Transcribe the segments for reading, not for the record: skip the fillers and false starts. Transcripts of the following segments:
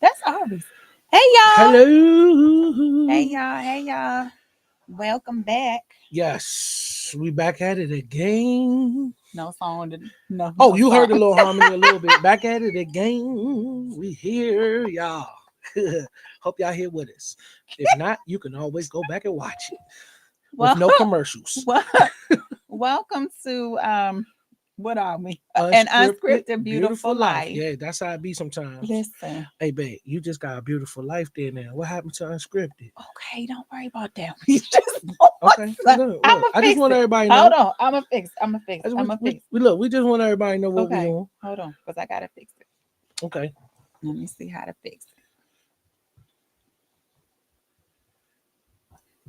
That's obvious. Hey y'all. Hey Hello. y'all. Hey y'all. Welcome back. Yes, we back at it again. No song. No, Oh, no you heard the song. little harmony a little bit. Back at it again. We here, y'all. Hope y'all here with us. If not, you can always go back and watch it with Well, no commercials. well, welcome to what are we? An Unscripted, unscripted beautiful beautiful life. life. Yeah, that's how it be sometimes. Listen. Hey, babe, you just got a beautiful life there now. What happened to unscripted? Okay, don't worry about that. We just Okay, look, I'm look. gonna I just fix want it. everybody to Hold know. on. I'm gonna fix. I'm gonna fix. I'm gonna fix. We look. We just want everybody to know what we Okay, doing. hold on, because I gotta fix it. Okay. Let me see how to fix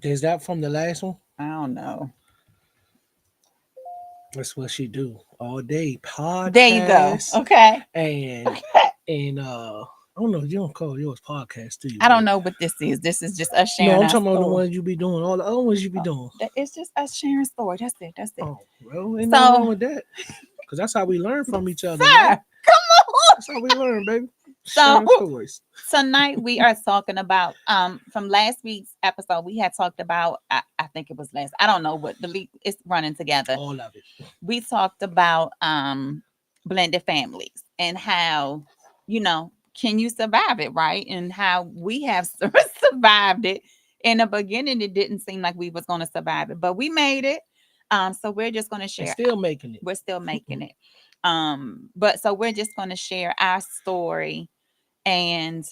it. Is that from the last one? I don't know. That's what she do all day. There you go. Podcast Okay. and Okay. and I don't know. You don't call yours podcast, do you, I don't babe? know what this is. This is just us No, sharing I'm our talking about the story. ones you be doing. All the other ones you be doing. It's just us sharing story. That's it. That's it. Oh, well, ain't nothing So, wrong with that. Cause that's how we learn from each other, sir, right? come on. That's how we learn, baby. So Sharing stories. tonight we are talking about from last week's episode. We had talked about I think it was last. I don't know what the leak is running together. All of it. We talked about blended families and how can you survive it, right? And how we have survived it. In the beginning it didn't seem like we was going to survive it, but we made it. So we're just going to And share. still making it. We're still making it. But so we're just going to share our story, and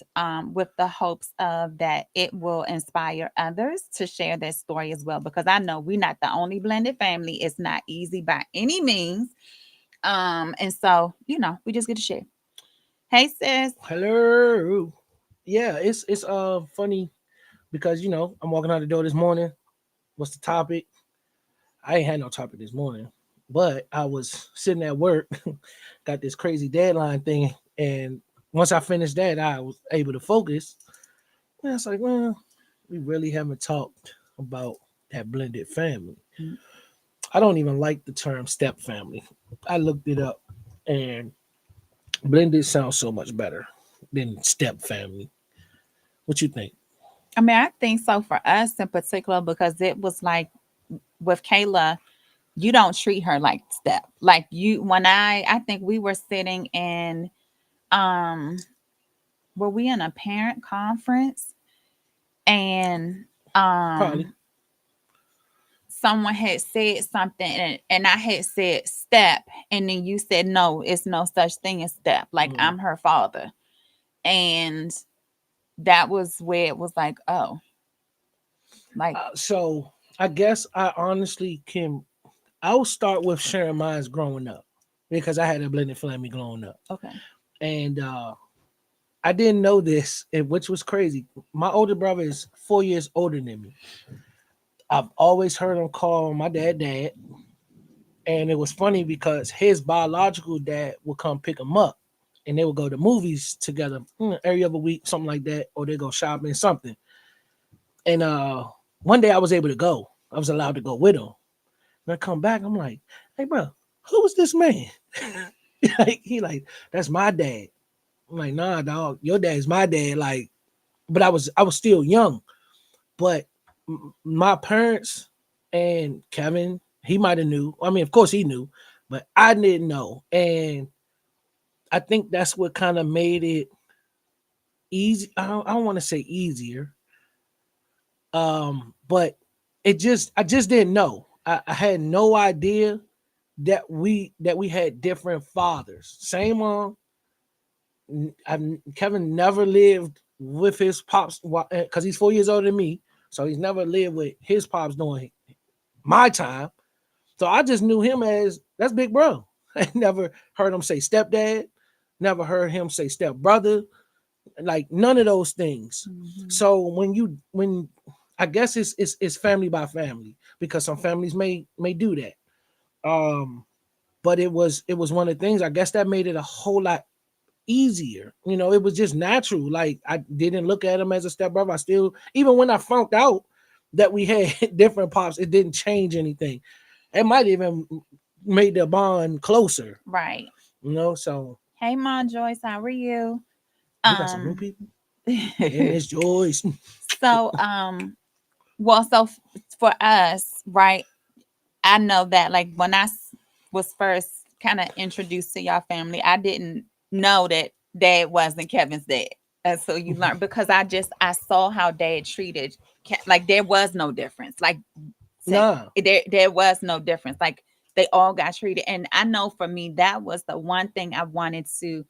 with the hopes of that it will inspire others to share their story as well, because I know we're not the only blended family. It's not easy by any means. And so we just get to share. Hey sis. Hello. Yeah, it's funny because I'm walking out the door this morning. What's the topic? I ain't had no topic this morning, but I was sitting at work, got this crazy deadline thing, and once I finished that, I was able to focus. And I was like, well, we really haven't talked about that blended family. Mm. I don't even like the term step family. I looked it up, and blended sounds so much better than step family. What you think? I mean, I think so for us in particular, because it was like with Kayla, you don't treat her like step. Like you when I think we were sitting in um were we in a parent conference, and Probably. um someone had said something, and I had said step, and then you said no, it's no such thing as step. Like Mm. I'm her father. And that was where it was like, oh, like So I guess I honestly can. I'll start with sharing mine's growing up because I had a blended family growing up, okay. and I didn't know this, which was crazy. My older brother is 4 years older than me. I've always heard him call my dad, and it was funny because his biological dad would come pick him up, and they would go to movies together every other week, something like that, or they go shopping, something. And one day I was able to go. I was allowed to go with him. And I come back, I'm like, hey, bro, who was this man? He like, that's my dad. I'm like, nah, dog, your dad's my dad. Like, but I was still young. But my parents and Kevin, he might have knew. I mean, of course he knew, but I didn't know. And I think that's what kind of made it easy. I don't want to say easier. But I just didn't know. I had no idea that we had different fathers. Same mom. Kevin never lived with his pops because he's 4 years older than me, so he's never lived with his pops during my time. So I just knew him as that's big bro. I never heard him say stepdad, never heard him say stepbrother, like none of those things. Mm-hmm. So when I guess it's family by family because some families may do that. But it was one of the things I guess that made it a whole lot easier. It was just natural. Like I didn't look at him as a stepbrother. I still, even when I found out that we had different pops, it didn't change anything. It might even made the bond closer. Right. So Hey, Mom Joyce, how are you? We got some new Um people. Hey, Miss Joyce. so well, so for us, right? I know that like when was first kind of introduced to y'all family, I didn't know that dad wasn't Kevin's dad. And so you learn because I saw how dad treated like there was no difference. Like Nah. there was no difference. Like they all got treated. And I know for me that was the one thing I wanted to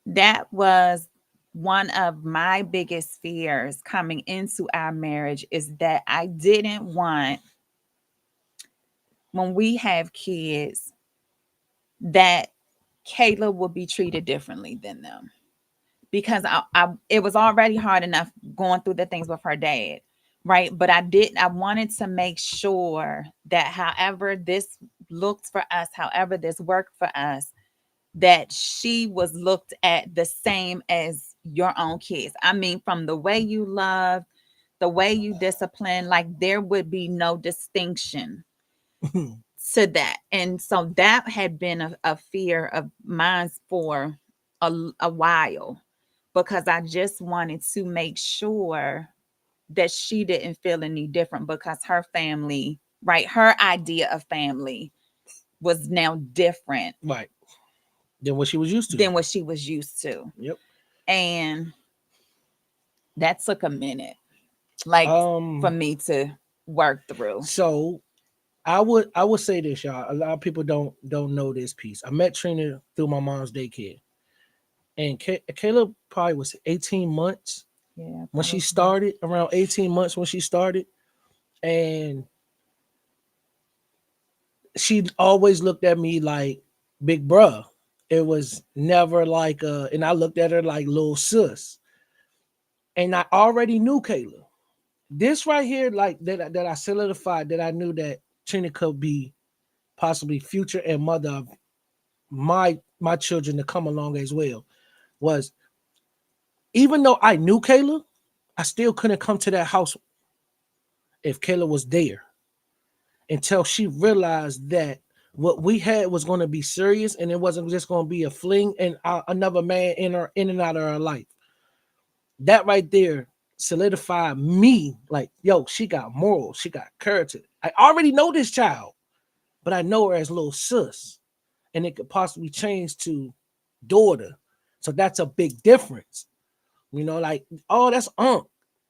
that was one of my biggest fears coming into our marriage is that I didn't want when we have kids that Kayla will be treated differently than them because it was already hard enough going through the things with her dad, right? But I wanted to make sure that however this looked for us, however this worked for us, that she was looked at the same as your own kids. I mean, from the way you love, the way you discipline, like there would be no distinction to that. And so that had been a fear of mine for a while because I just wanted to make sure that she didn't feel any different because her family, right, her idea of family was now different Right. Than what she was used to. than what she was used to. Yep. And that took a minute, like for Um. me to work through. So I would say this, y'all. A lot of people don't know this piece. I met Trina through my mom's daycare, and Caleb probably was 18 months Yeah, when she probably. started. Around 18 months when she started, and she always looked at me like big bruh. It was never like and I looked at her like little sis. And I already knew Kayla. This right here, like that I solidified that I knew that Trina could be possibly future and mother of my children to come along as well. Was even though I knew Kayla, I still couldn't come to that house if Kayla was there until she realized that what we had was going to be serious and it wasn't just going to be a fling and another man in and out of her life. That right there solidified me like, yo, she got morals, she got character. I already know this child, but I know her as little sis, and it could possibly change to daughter. So that's a big difference. Like, oh, that's unc.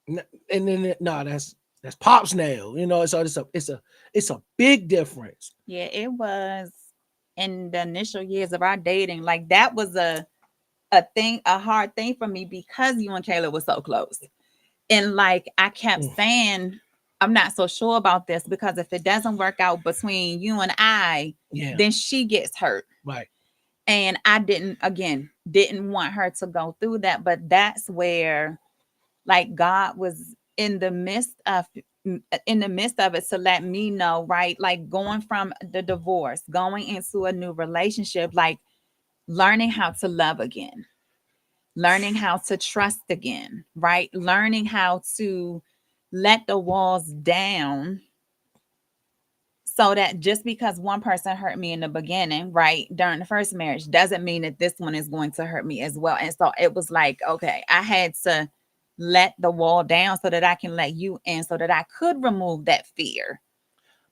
And then no, that's pops now. So it's a big difference. Yeah, it was in the initial years of our dating. Like that was a thing, a hard thing for me because you and Kayla were so close. And like I kept Mm, saying, I'm not so sure about this because if it doesn't work out between you and I, yeah, then she gets hurt. right. And I didn't want her to go through that. But that's where like God was in the midst of it to let me know, right? Like going from the divorce, going into a new relationship, like learning how to love again, learning how to trust again, right? Learning how to let the walls down so that just because one person hurt me in the beginning, right, during the first marriage, doesn't mean that this one is going to hurt me as well. And so it was like, okay, I had to let the wall down so that I can let you in so that I could remove that fear.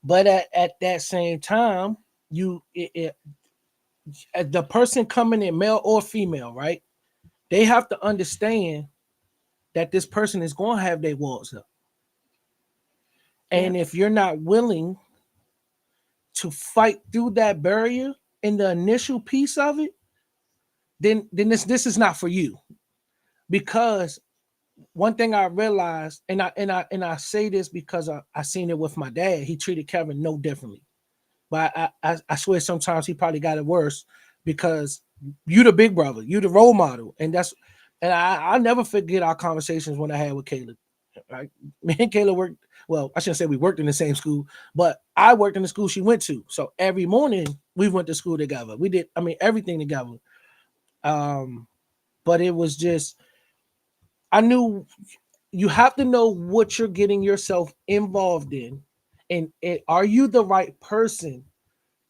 But at that same time, the person coming in, male or female, right? They have to understand that this person is going to have their walls up. And Yep. if you're not willing to fight through that barrier in the initial piece of it, then this is not for you. Because one thing I realized, and I say this because I seen it with my dad. He treated Kevin no differently. But I swear sometimes he probably got it worse because you the big brother, you the role model, and I'll never forget our conversations when I had with Caleb. Right, me and Kayla worked. Well, I shouldn't say we worked in the same school, but I worked in the school she went to. So every morning we went to school together. We did, I mean, everything together. Um, but it was just, I knew you have to know what you're getting yourself involved in, and are you the right person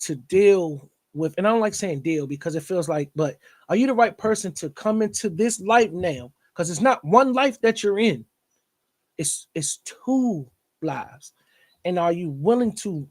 to deal with, and I don't like saying deal because it feels like, but are you the right person to come into this life now? Because it's not one life that you're in, it's two lives. And are you willing to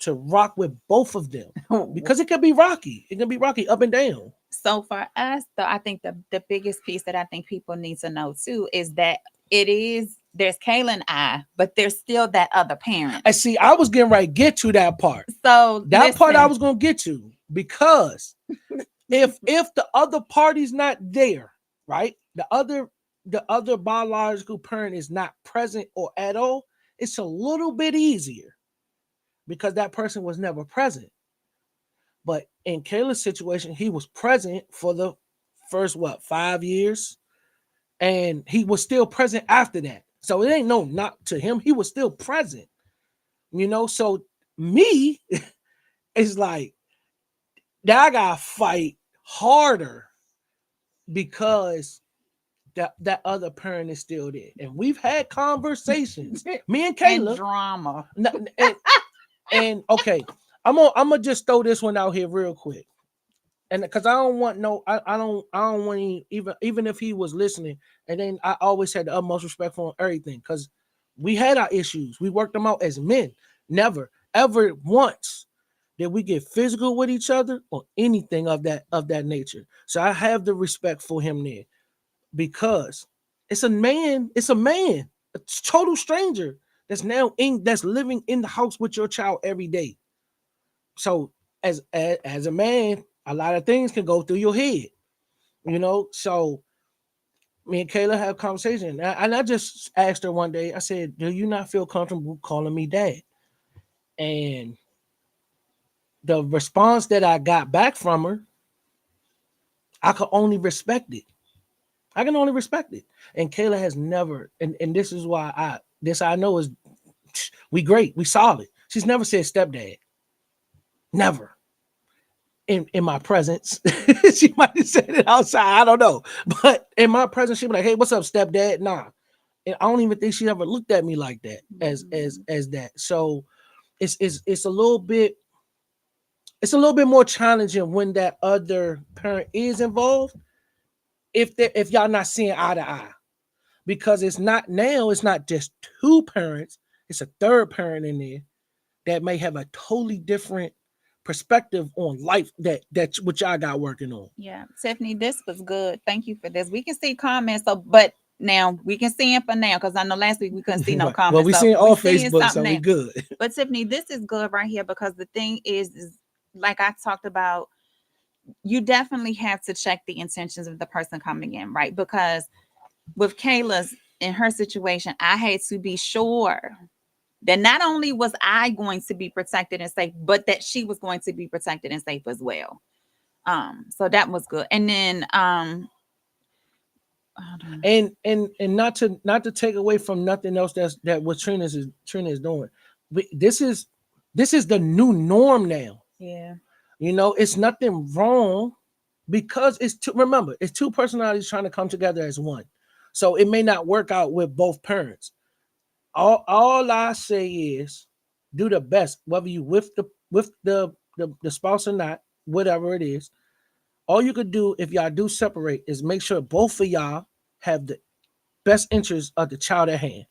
rock with both of them? Because it could be rocky. It can be rocky up and down. So for us, though, I think the biggest piece that I think people need to know too is that there's Kayla and I, but there's still that other parent. I see. I was getting right to get to that part. So That part I listen, was gonna get to because if the other party's not there, right? The other biological parent is not present or at all, it's a little bit easier because that person was never present. But in Kayla's situation, he was present for the first 5 years, and he was still present after that. So it ain't no not to him. He was still present, So me is like that. I gotta fight harder because that other parent is still there, and we've had conversations. Me and and Kayla, drama. and, and okay, I'm gonna just throw this one out here real quick, and because I don't want no, I don't want even if he was listening, and then I always had the utmost respect for him, everything, because we had our issues, we worked them out as men. Never ever once did we get physical with each other or anything of that nature. So I have the respect for him there because it's a man, a total stranger that's living in the house with your child every day. So as a man, a lot of things can go through your head. So me and Kayla have a conversation, and I just asked her one day. I said, "Do you not feel comfortable calling me dad?" And the response that I got back from her, I could only respect it. I can only respect it. And Kayla has never, and this is why I know is we great, we solid. She's never said stepdad. Never. In my presence. She might have said it outside. I don't know. But in my presence, she'd be like, hey, what's up, stepdad? Nah. And I don't even think she ever looked at me like that as that. So it's a little bit more challenging when that other parent is involved if y'all not seeing eye to eye. Because it's not just two parents, it's a third parent in there that may have a totally different perspective on life that's what y'all got working on. Yeah, Tiffany, this was good. Thank you for this. We can see comments, so but now we can see them for now because I know last week we couldn't see no Right. Well, comments, we so seen we all seeing Facebook, something so we now. good. But Tiffany, this is good right here because the thing is like I talked about, you definitely have to check the intentions of the person coming in, right? Because with Kayla's in her situation, I had to be sure that not only was I going to be protected and safe, but that she was going to be protected and safe as well. So that was good. And then hold on. And not to take away from nothing else that what Trina is doing. This is the new norm now. Yeah. It's nothing wrong because remember, it's two personalities trying to come together as one. So it may not work out with both parents. All I say is do the best, whether you with the spouse or not, whatever it is. All you could do if y'all do separate is make sure both of y'all have the best interest of the child at hand.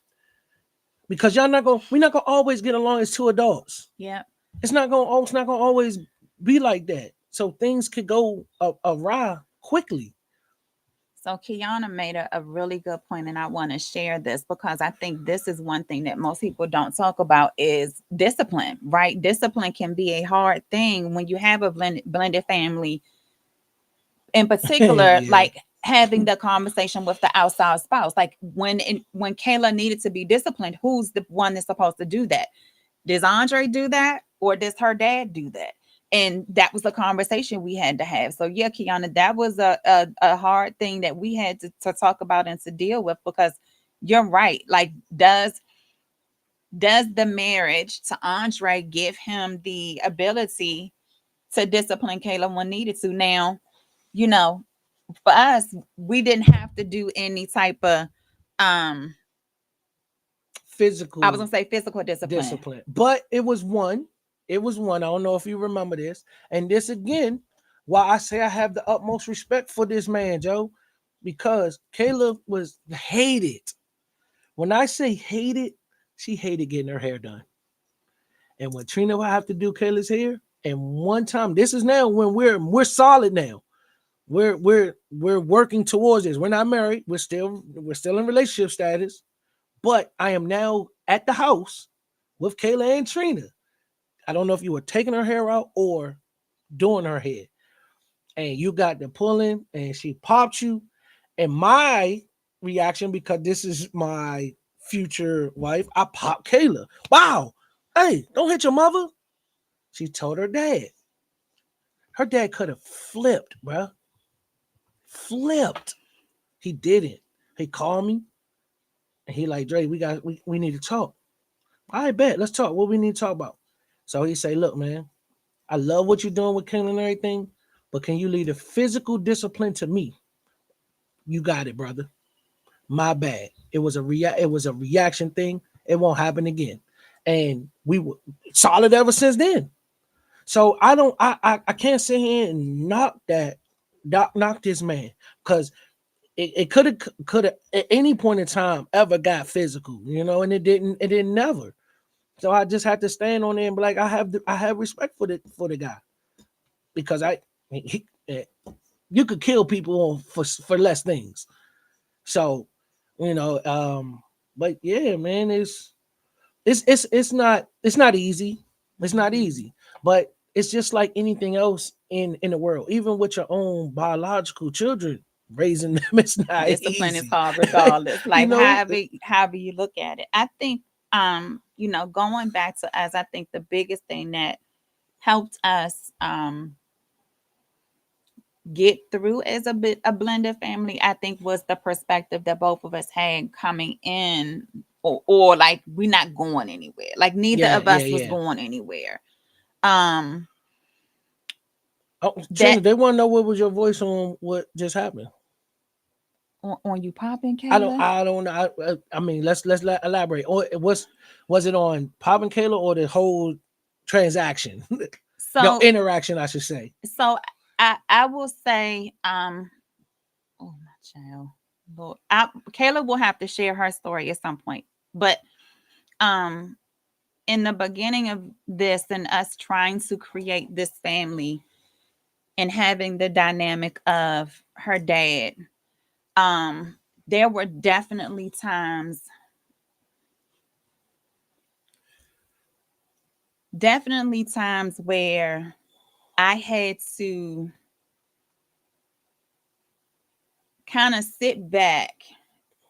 Because we're not gonna always get along as two adults. Yeah. It's not gonna always be like that. So things could go awry quickly. So Kiana made a really good point, and I want to share this because I think this is one thing that most people don't talk about is discipline, right? Discipline can be a hard thing when you have a blended family, in particular, Yeah. like having the conversation with the outside spouse. Like when Kayla needed to be disciplined, who's the one that's supposed to do that? Does Andre do that or does her dad do that? And that was a conversation we had to have. So yeah, Kiana, that was a hard thing that we had to talk about and to deal with because you're right. Like, does the marriage to Andre give him the ability to discipline Kayla when needed to? Now, you know, for us, we didn't have to do any type of I was Physical gonna say physical discipline. discipline. But it was one. It was one. I don't know if you remember this. And this again, why I say I have the utmost respect for this man, Joe, because Kayla was hated. When I say hated, she hated getting her hair done. And when Trina would have to do Kayla's hair, and one time, this is now when we're solid now. We're working towards this. We're not married. We're still in relationship status. But I am now at the house with Kayla and Trina. I don't know if you were taking her hair out or doing her hair. And you got the pulling and she popped you. And my reaction, because this is my future wife, I popped Kayla. Wow. Hey, don't hit your mother. She told her dad. Her dad could have flipped, bruh. Flipped. He didn't. He called me and he like, Dre, we need to talk. I bet. Let's talk. What we need to talk about. So he say, look, man, I love what you're doing with Ken and everything, but can you leave the physical discipline to me? You got it, brother. My bad. It was a reaction thing. It won't happen again. And we were solid ever since then. So I can't sit here and knock this man because it could have at any point in time ever got physical, and it didn't never. So I just had to stand on there and be like, I have respect for the guy because you could kill people for less things. So, you know, but yeah, man, it's not easy. It's not easy, but it's just like anything else in the world. Even with your own biological children, raising them is not Discipline is easy. hard regardless. you Like know, however you look at it. I think going back to us, I think the biggest thing that helped us get through as a blended family, I think was the perspective that both of us had coming in, or like we're not going anywhere. Like neither yeah, of yeah, us was yeah. going anywhere. Um Oh, that Trina, they want to know what was your voice on what just happened. on you popping, I don't. Kayla. I don't know. I mean, elaborate. Or it was it on Pop and Kayla or the whole transaction? No, So interaction, I should say. so I will say, oh my child, Lord, Kayla will have to share her story at some point. But um, in the beginning of this and us trying to create this family and having the dynamic of her dad, um, there were definitely times where I had to kind of sit back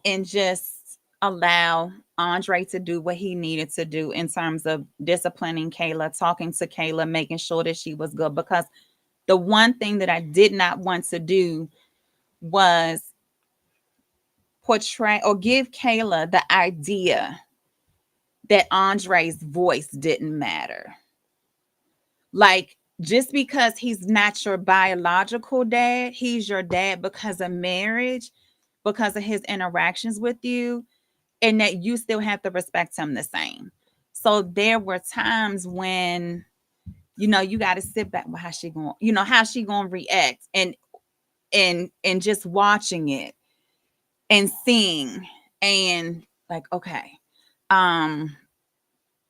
and just allow Andre to do what he needed to do in terms of disciplining Kayla, talking to Kayla, making sure that she was good. Because the one thing that I did not want to do was portray or give Kayla the idea that Andre's voice didn't matter. Like, just because he's not your biological dad, he's your dad because of marriage, because of his interactions with you, and that you still have to respect him the same. So there were times when you got to sit back. Well, how she going to react, and just watching it and seeing, and like, okay, um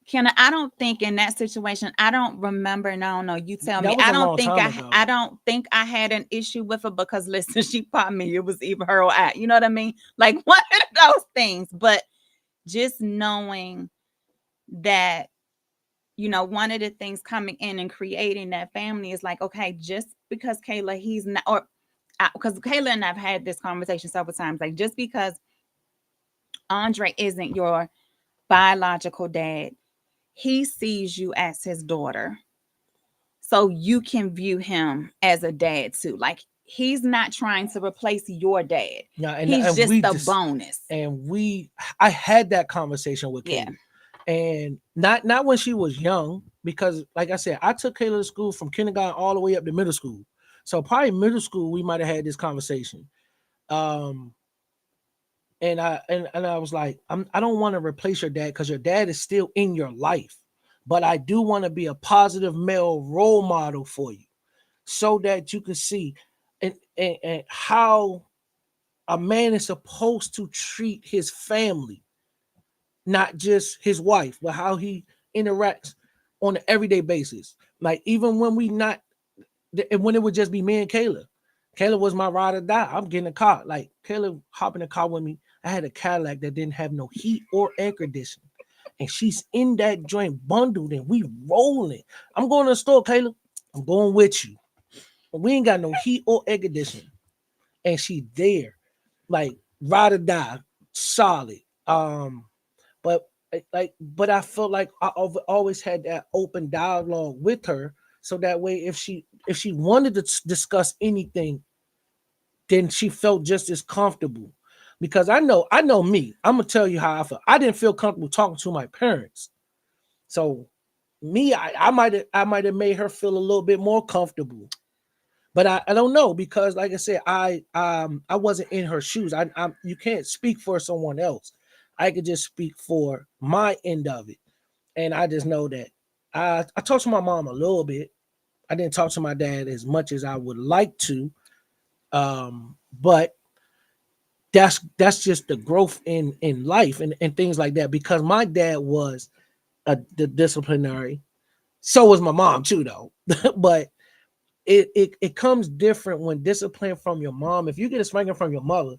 Kenna, I don't think in that situation, I don't remember. And I don't know. You tell me. That was a long time ago. I don't think I had an issue with her because listen, she popped me. It was either her or I. You know what I mean? Like one of those things. But just knowing that, one of the things coming in and creating that family is like, okay, just because Kayla, he's not, or because Kayla and I've had this conversation several times, like just because Andre isn't your biological dad, he sees you as his daughter. So you can view him as a dad too. Like he's not trying to replace your dad. Yeah, and He's and just we a just bonus. and we I had that conversation with Yeah. Kayla, and not when she was young, because like I said, I took Kayla to school from kindergarten all the way up to middle school. So probably middle school we might have had this conversation. Um, and I was like, I don't want to replace your dad because your dad is still in your life. but I do want to be a positive male role model for you so that you can see and how a man is supposed to treat his family, not just his wife, but how he interacts on an everyday basis. Like even when we not, and when it would just be me and Kayla. Kayla was my ride or die. I'm getting a car. Like Kayla hop in the car with me. I had a Cadillac that didn't have no heat or air conditioning. And she's in that joint bundled and we rolling. I'm going to the store, Kayla. I'm going with you. We ain't got no heat or air conditioning. And she there. Like ride or die, solid. But but I felt like I always had that open dialogue with her, so that way if she wanted to discuss anything, then she felt just as comfortable. Because I know me. I'm gonna tell you how I felt. I didn't feel comfortable talking to my parents, so me, I might have made her feel a little bit more comfortable. But I don't know because like I said, I wasn't in her shoes. I you can't speak for someone else. I could just speak for my end of it. And I just know that I talked to my mom a little bit. I didn't talk to my dad as much as I would like to. But that's just the growth in life and things like that. Because my dad was the disciplinary. So was my mom too, though. But it comes different when discipline from your mom. If you get a spanking from your mother,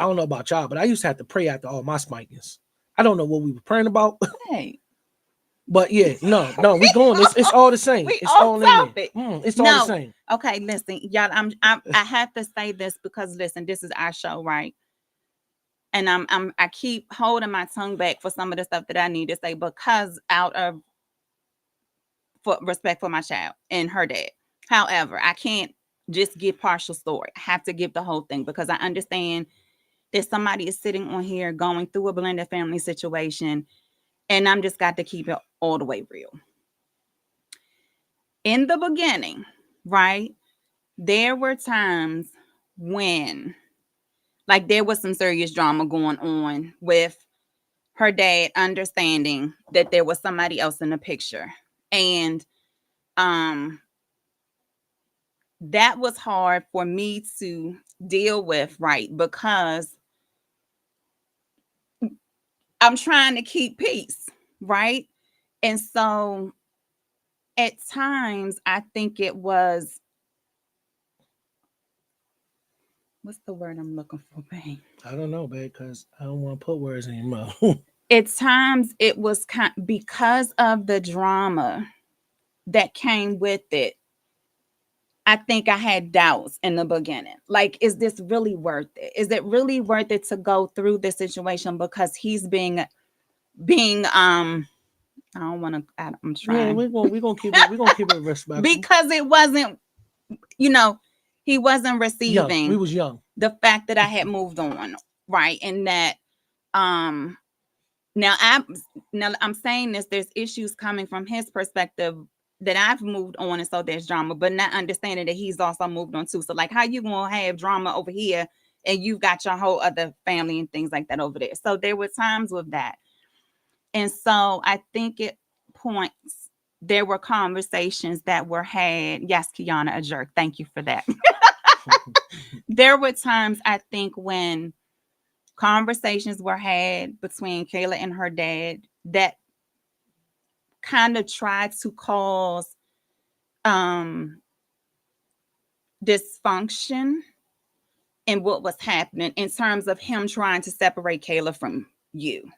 I don't know about y'all, but I used to have to pray after all my spankings. I don't know what we were praying about, Hey, but yeah, no, we going. It's all the same. we It's off all in there. topic. It's all the No, same. okay, listen, y'all. I have to say this because listen, this is our show, right? And I keep holding my tongue back for some of the stuff that I need to say because out of for respect for my child and her dad. However, I can't just give partial story. I have to give the whole thing because I understand that somebody is sitting on here going through a blended family situation, and I'm just got to keep it all the way real. In the beginning, right, there were times when, like, there was some serious drama going on with her dad understanding that there was somebody else in the picture. And um that was hard for me to deal with, right? Because I'm trying to keep peace, right? And so at times I think it was, what's the word I'm looking for, babe? I don't know, babe, because I don't want to put words in your mouth. At times it was because of the drama that came with it. I think I had doubts in the beginning. Like, is this really worth it? Is it really worth it to go through this situation because he's being I don't want to. I'm Yeah, trying we're gonna keep it respectful. because it wasn't. You know, he wasn't Young, we receiving was young. the fact that I had moved on, right? And that um now I'm saying this. There's issues coming from his perspective that I've moved on, and so there's drama, but not understanding that he's also moved on too. So like, how you gonna have drama over here and you've got your whole other family and things like that over there? So there were times with that. And so I think it points, there were conversations that were had. Yes, Kiana, a jerk. Thank you for that. There were times I think when conversations were had between Kayla and her dad that kind of tried to cause um dysfunction in what was happening in terms of him trying to separate Kayla from you.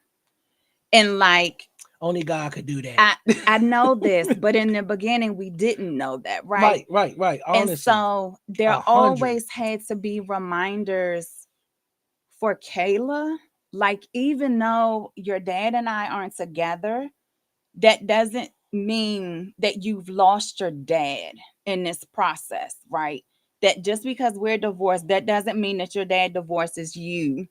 And like, Only God could do that. I I know this, but in the beginning we didn't know that, right? Right. And Honestly, so there 100. always had to be reminders for Kayla. Like, even though your dad and I aren't together, that doesn't mean that you've lost your dad in this process, right? That just because we're divorced, that doesn't mean that your dad divorces you.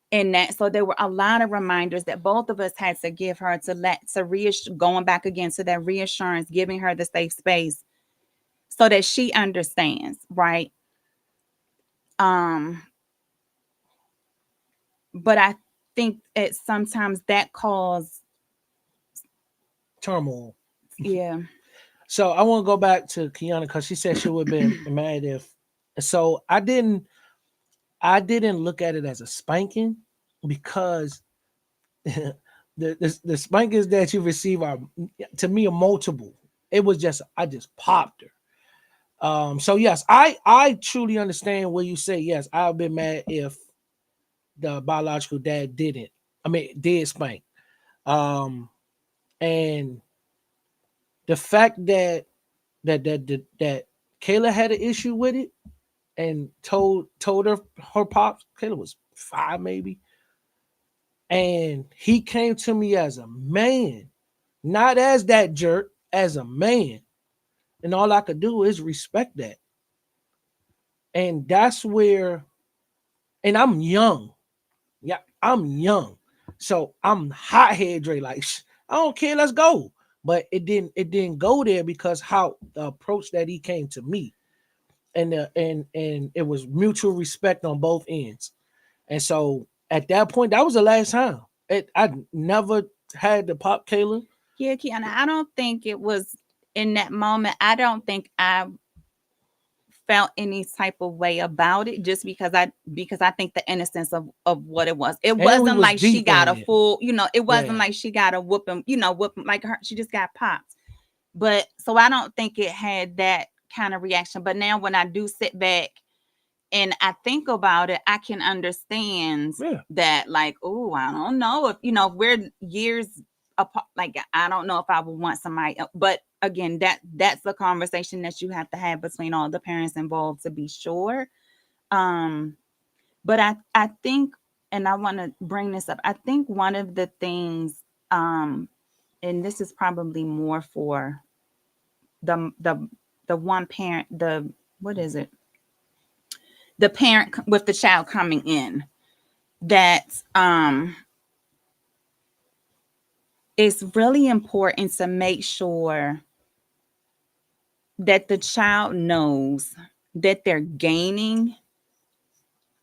In that, so there were a lot of reminders that both of us had to give her to reassure, going back again to that reassurance, giving her the safe space so that she understands, right? Um, but I think it sometimes that caused turmoil. Yeah. So I want to go back to Kiana because she said she would have been mad if. So I didn't look at it as a spanking because the spankings that you receive are, to me, are multiple. It was just I just popped her. So yes, I truly understand when you say yes. I've been mad if the biological dad didn't. I mean, did spank. Um, and the fact that Kayla had an issue with it and told her pops. Kayla was 5 maybe, and he came to me as a man, not as that jerk, as a man, and all I could do is respect that. And that's where, and I'm young. Yeah, I'm young. So I'm hot head Dre, like I don't care, let's go. But it didn't go there because how the approach that he came to me. And it was mutual respect on both ends. And so at that point, that was the last time. I never had to pop Kayla. Yeah, Kiana, I don't think it was in that moment. I don't think I felt any type of way about it just because I think the innocence of what it was. It And we wasn't was like she deep got in a it. full, it wasn't Yeah. like she got a whooping, whooping like her. She just got popped. But so I don't think it had that kind of reaction. But now when I do sit back and I think about it, I can understand Yeah. that, like, oh, I don't know if we're years apart. Like, I don't know if I would want somebody else. But again, that's a conversation that you have to have between all the parents involved to be sure. Um, but I think, and I want to bring this up. I think one of the things, and this is probably more for the the the one parent, the what is it? The parent with the child coming in, that it's really important to make sure that the child knows that they're gaining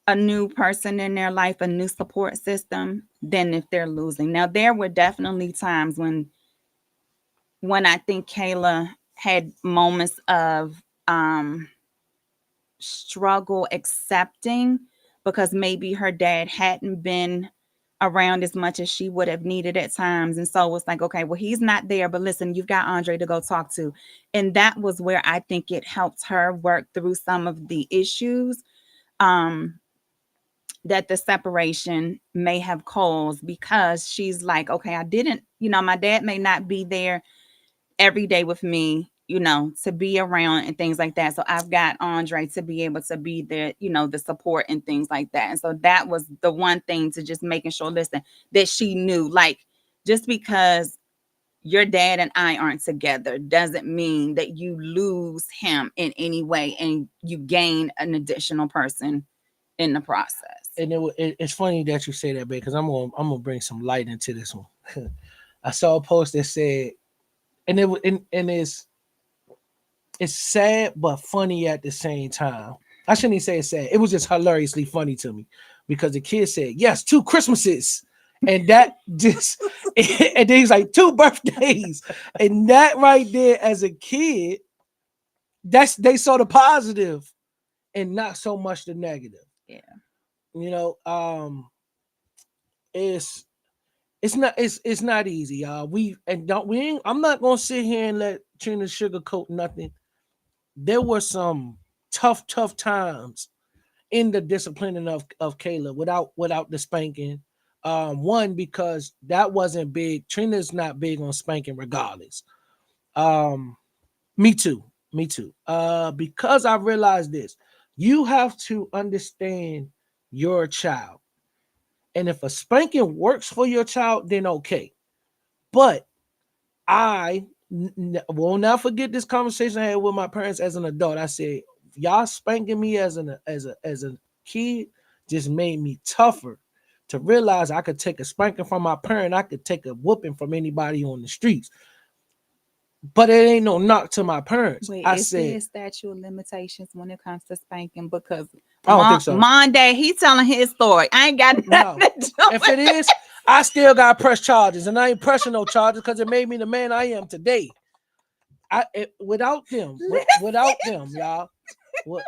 a new person in their life, a new support system, than if they're losing. Now, there were definitely times when I think Kayla had moments of struggle accepting because maybe her dad hadn't been around as much as she would have needed at times. And so it's like, okay, well, he's not there, but listen, you've got Andre to go talk to. And that was where I think it helped her work through some of the issues um, that the separation may have caused, because she's like, okay, I didn't, my dad may not be there every day with me, to be around and things like that. So I've got Andre to be able to be the, the support and things like that. And so that was the one thing, to just making sure, listen, that she knew, like, just because your dad and I aren't together doesn't mean that you lose him in any way and you gain an additional person in the process. And it's funny that you say that, babe, because I'm gonna bring some light into this one. I saw a post that said, and it's sad but funny at the same time. I shouldn't even say it's sad. It was just hilariously funny to me because the kid said, "Yes, 2 Christmases," and that just and then he's like 2 birthdays, and that right there as a kid, they saw the positive and not so much the negative. Yeah. You know, it's it's not easy, y'all. I'm not gonna sit here and let Trina sugarcoat nothing. There were some tough times in the disciplining of Kayla without the spanking. One, because that wasn't big. Trina's not big on spanking regardless. Um, me too. Me too. Because I realized this. You have to understand your child. And if a spanking works for your child, then okay. But I will not forget this conversation I had with my parents as an adult. I said, y'all spanking me as a kid just made me tougher to realize I could take a spanking from my parent. I could take a whooping from anybody on the streets. But it ain't no knock to my parents. Wait, I is there said, a statute of limitations when it comes to spanking? Because I don't think so. Monday, he telling his story. I ain't got nothing No. to do If with it it. is, I still got press charges, and I ain't pressing no charges because it made me the man I am today. Without them, without them, y'all, what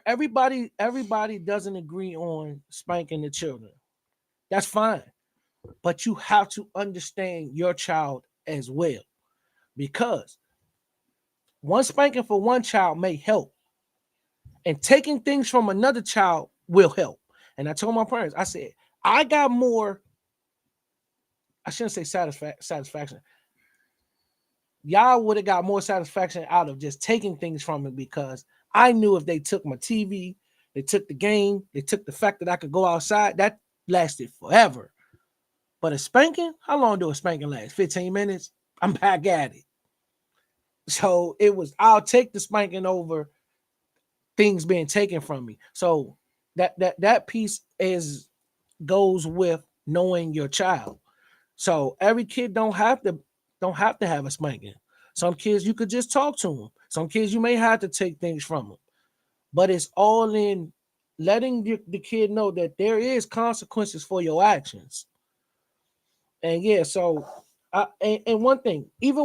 everybody doesn't agree on spanking the children. That's fine, but you have to understand your child as well, because one spanking for one child may help, and taking things from another child will help. And I told my parents, I said, I got more. I shouldn't say satisfaction. Y'all would have got more satisfaction out of just taking things from me, because I knew if they took my TV, they took the game, they took the fact that I could go outside, that lasted forever. But a spanking, how long do a spanking last? 15 minutes? I'm back at it. So it was, I'll take the spanking over things being taken from me. So that piece is goes with knowing your child. So every kid don't have to have a spanking. Some kids you could just talk to them. Some kids you may have to take things from them. But it's all in letting the kid know that there is consequences for your actions. And yeah, so and one thing, even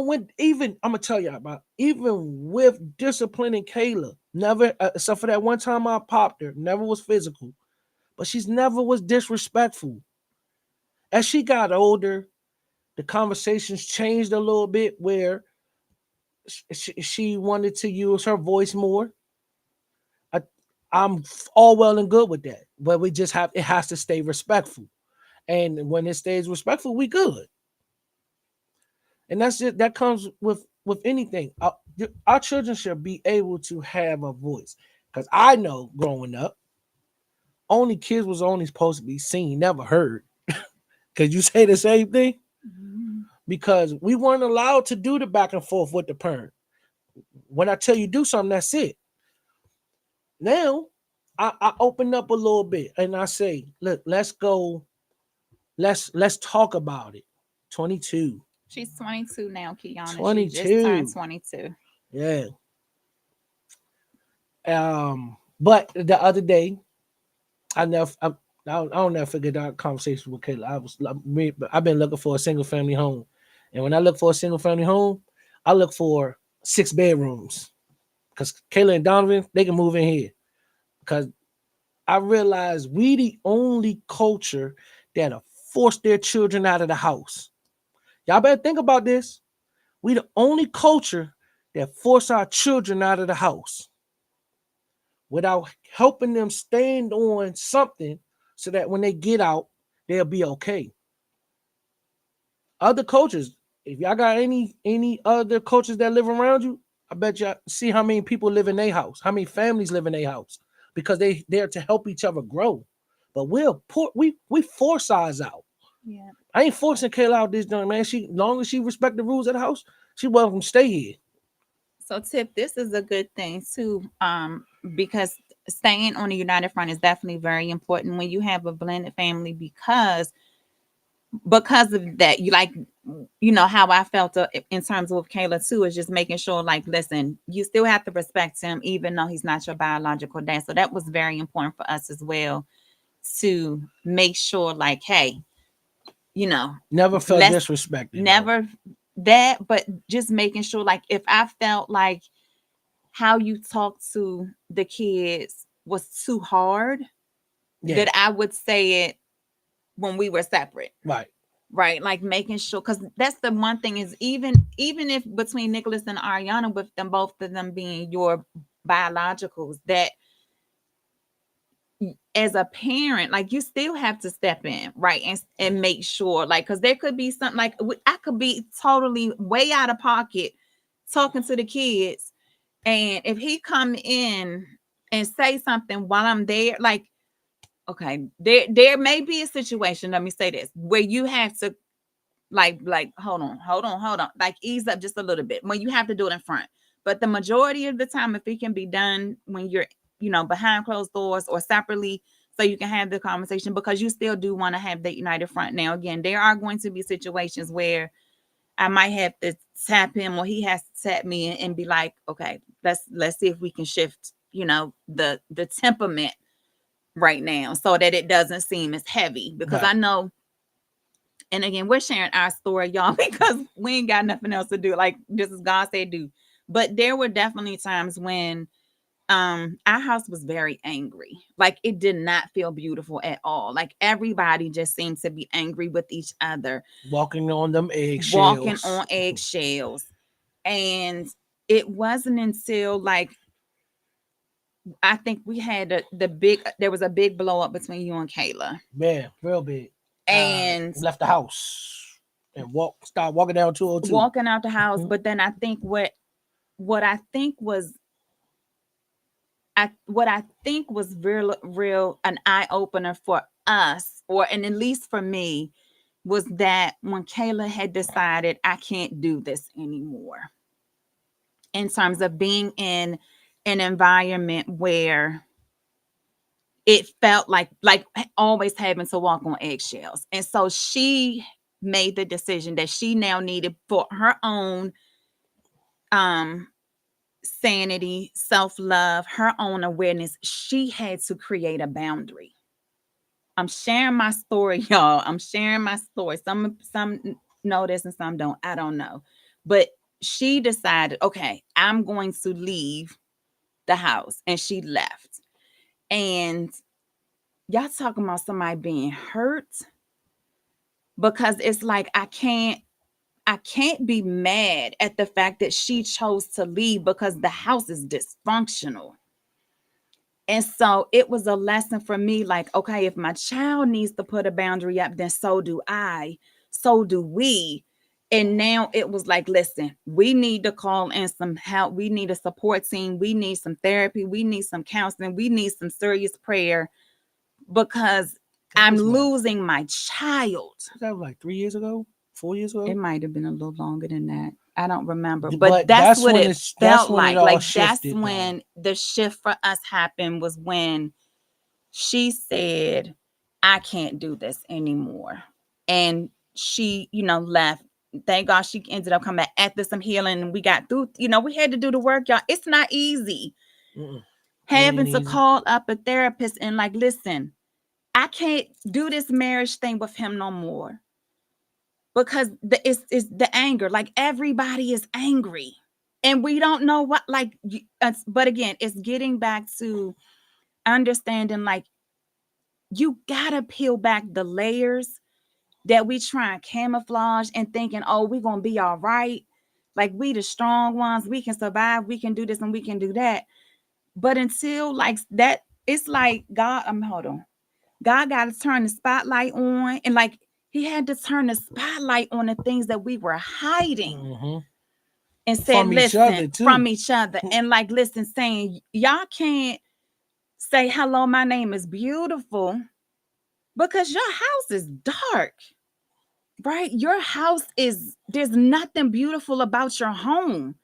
I'm gonna tell you about, even with disciplining Kayla, never except for that one time I popped her, never was physical, but she's never was disrespectful. As she got older, the conversations changed a little bit where she wanted to use her voice more. I, I'm all well and good with that, but we just have it has to stay respectful. And when it stays respectful, we good. And that's it. That comes with anything. Our children should be able to have a voice. Because I know growing up, only kids was only supposed to be seen, never heard. Could you say the same thing? Mhm. Because we weren't allowed to do the back and forth with the parent. When I tell you do something, that's it. Now I open up a little bit and I say, look, let's go, let's talk about it. 22. She's 22 now, Kiana. She just turned 22. 22. Yeah. But the other day, I never, I'll never forget that conversation with Kayla. I've been looking for a single family home, and when I look for a single family home, I look for 6 bedrooms because Kayla and Donovan they can move in here. Because I realize we the only culture that have forced their children out of the house. Y'all better think about this. We the only culture that force our children out of the house without helping them stand on something so that when they get out, they'll be okay. Other coaches, if y'all got any other coaches that live around you, I bet you see how many people live in their house, how many families live in their house, because they there to help each other grow. But we force ours out. Yeah. I ain't forcing Kayla out this joint, man. She long as she respect the rules of the house, she welcome to stay here. So, Tip, this is a good thing too, because staying on the united front is definitely very important when you have a blended family, because of that. You like, how I felt in terms of Kayla too, is just making sure, like, listen, you still have to respect him, even though he's not your biological dad. So that was very important for us as well to make sure, like, hey, you know, Never felt let's disrespected though. never that, but just making sure, like, if I felt like how you talk to the kids was too hard, Yeah, that I would say it when we were separate. right. Right, like making sure, because that's the one thing is, even if between Nicholas and Ariana, with them both of them being your biologicals, that as a parent, like, you still have to step in, right, and make sure, like, because there could be something, like, I could be totally way out of pocket talking to the kids, and if he come in and say something while I'm there, like, okay, there may be a situation, let me say this, where you have to, like, hold on, like, ease up just a little bit when you have to do it in front. But the majority of the time, if it can be done when you're, behind closed doors or separately, so you can have the conversation, because you still do want to have the united front. Now, again, there are going to be situations where I might have to tap him, or he has to tap me, and be like, okay, let's see if we can shift, the temperament right now, so that it doesn't seem as heavy, because Right. I know And again, we're sharing our story, y'all, because we ain't got nothing else to do. Like this is God said do. But there were definitely times when our house was very angry. Like it did not feel beautiful at all. Like everybody just seemed to be angry with each other, Walking on them walking eggshells. on eggshells. And it wasn't until like I think we had the big there was a big blow up between you and Kayla. Man, real big. And Left the house and start walking down 202. walking out the house. Mhm. But then I think what I think was what I think was real an eye opener for us, or and at least for me, was that when Kayla had decided I can't do this anymore, in terms of being in an environment where it felt like always having to walk on eggshells. And so she made the decision that she now needed for her own um sanity, self-love, her own awareness. She had to create a boundary. I'm sharing my story, y'all. I'm sharing my story. Some know this and some don't. I don't know. But she decided, okay, I'm going to leave the house. And she left. And y'all talking about somebody being hurt, because it's like I can't be mad at the fact that she chose to leave because the house is dysfunctional. And so it was a lesson for me, like, okay, if my child needs to put a boundary up, then so do I, so do we. And now it was like, listen, we need to call in some help. We need a support team. We need some therapy. We need some counseling. We need some serious prayer, because That I'm was what? losing my child. That was like 3 years ago, 4 years It ago. might have been a little longer than that. I don't remember, but But that's what it that's felt when it like. all Like that's shifted, though. when the shift for us happened, was when she said, I can't do this anymore. And she, left. Thank God she ended up coming back after some healing, and we got through. We had to do the work, y'all. It's not easy Mm-mm. It having ain't to easy. call up a therapist and like, listen, I can't do this marriage thing with him no more, because it's the anger. Like everybody is angry, and we don't know what. Like, but again, it's getting back to understanding. Like, you gotta peel back the layers that we try and camouflage and thinking, oh, we're gonna be all right. Like we the strong ones, we can survive, we can do this and we can do that. But until like that, it's like God, hold on. God got to turn the spotlight on. And like he had to turn the spotlight on the things that we were hiding, Hmm. and said, From each listen, other from too. each other. And like, listen, saying, y'all can't say, hello, my name is beautiful, because your house is dark, right? Your house is, there's nothing beautiful about your home.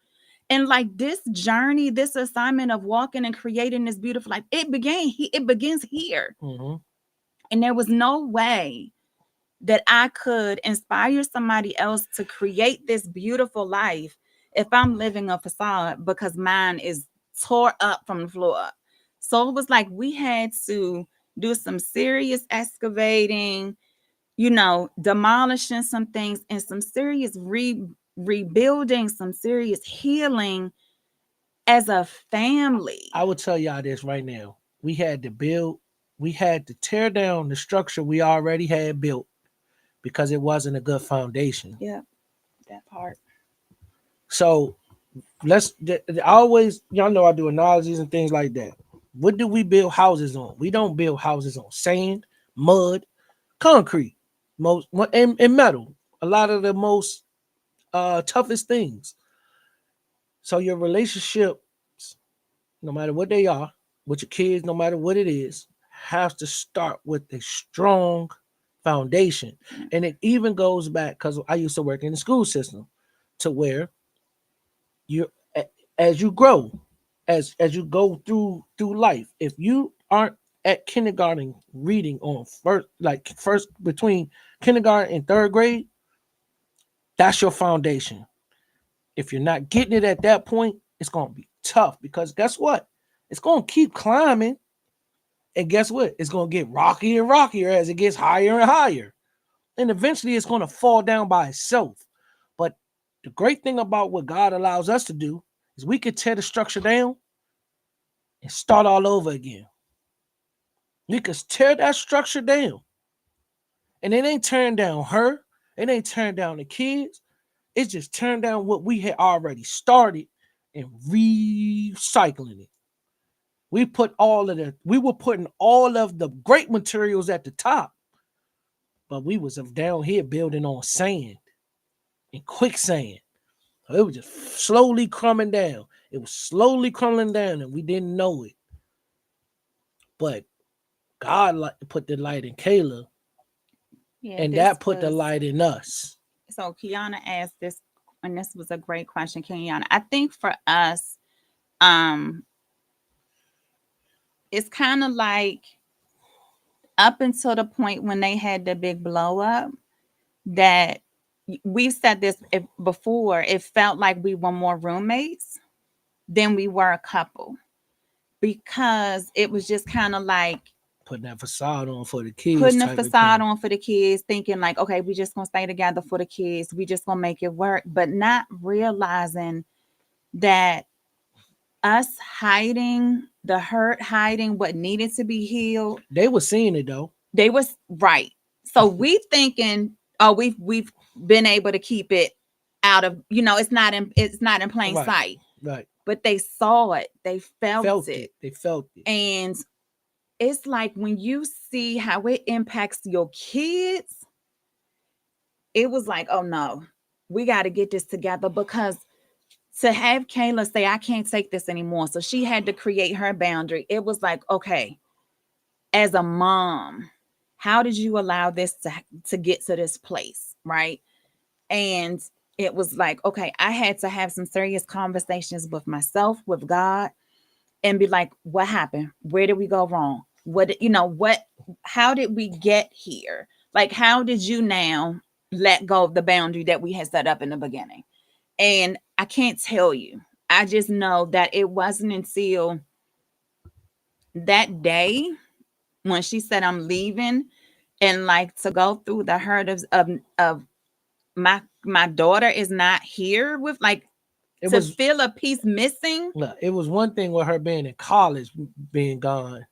And like this journey, this assignment of walking and creating this beautiful life, it begins here. Hmm. And there was no way that I could inspire somebody else to create this beautiful life if I'm living a facade, because mine is tore up from the floor up. So it was like we had to do some serious excavating, demolishing some things, and some serious rebuilding, some serious healing as a family. I will tell y'all this right now. We had to build, we had to tear down the structure we already had built because it wasn't a good foundation. Yeah, that part. So I always, y'all know I do analogies and things like that. What do we build houses on? We don't build houses on sand, mud, concrete, and metal. A lot of the most toughest things. So your relationships, no matter what they are, with your kids, no matter what it is, has to start with a strong foundation. And it even goes back because I used to work in the school system, to where you, as you grow, as you go through life, if you aren't at kindergarten reading on first between kindergarten and third grade, that's your foundation. If you're not getting it at that point, it's going to be tough, because guess what? It's going to keep climbing. And guess what? It's going to get rockier and rockier as it gets higher and higher. and eventually it's going to fall down by itself. But the great thing about what God allows us to do is we could tear the structure down and start all over again. We could tear that structure down. And it ain't tearing down her. It ain't tearing down the kids. It's just tearing down what we had already started and recycling it. We were putting all of the great materials at the top, but we was down here building on sand and quicksand. So it was just slowly crumbling down. It was slowly crumbling down, and we didn't know it. But God put the light in Kayla, Yeah, and this that put the was light in us. so Kiana asked this, and this was a great question, Kiana. I think for us, um, it's kind of like up until the point when they had the big blow up that we've said this before, it felt like we were more roommates than we were a couple because it was just kind of like Putting that facade on for the kids putting a type of facade thing. on for the kids, thinking like, okay, we just gonna stay together for the kids, we just gonna make it work, but not realizing that us hiding the hurt, hiding what needed to be healed, They were seeing it though. they was right. So we thinking, oh, we've been able to keep it out of, it's not in plain Right, sight. right. But they saw it, they felt Felt it. it. They felt it. And it's like when you see how it impacts your kids, it was like, oh no, we got to get this together because to have Kayla say, I can't take this anymore. So she had to create her boundary. It was like, okay, as a mom, how did you allow this to get to this place? Right. And it was like, okay, I had to have some serious conversations with myself, with God, and be like, what happened? Where did we go wrong? How did we get here? Like, how did you now let go of the boundary that we had set up in the beginning? And I can't tell you. I just know that it wasn't until that day when she said, I'm leaving, and like to go through the hurt of my daughter is not here with like It to was feel a piece missing. look, it was one thing with her being in college being gone,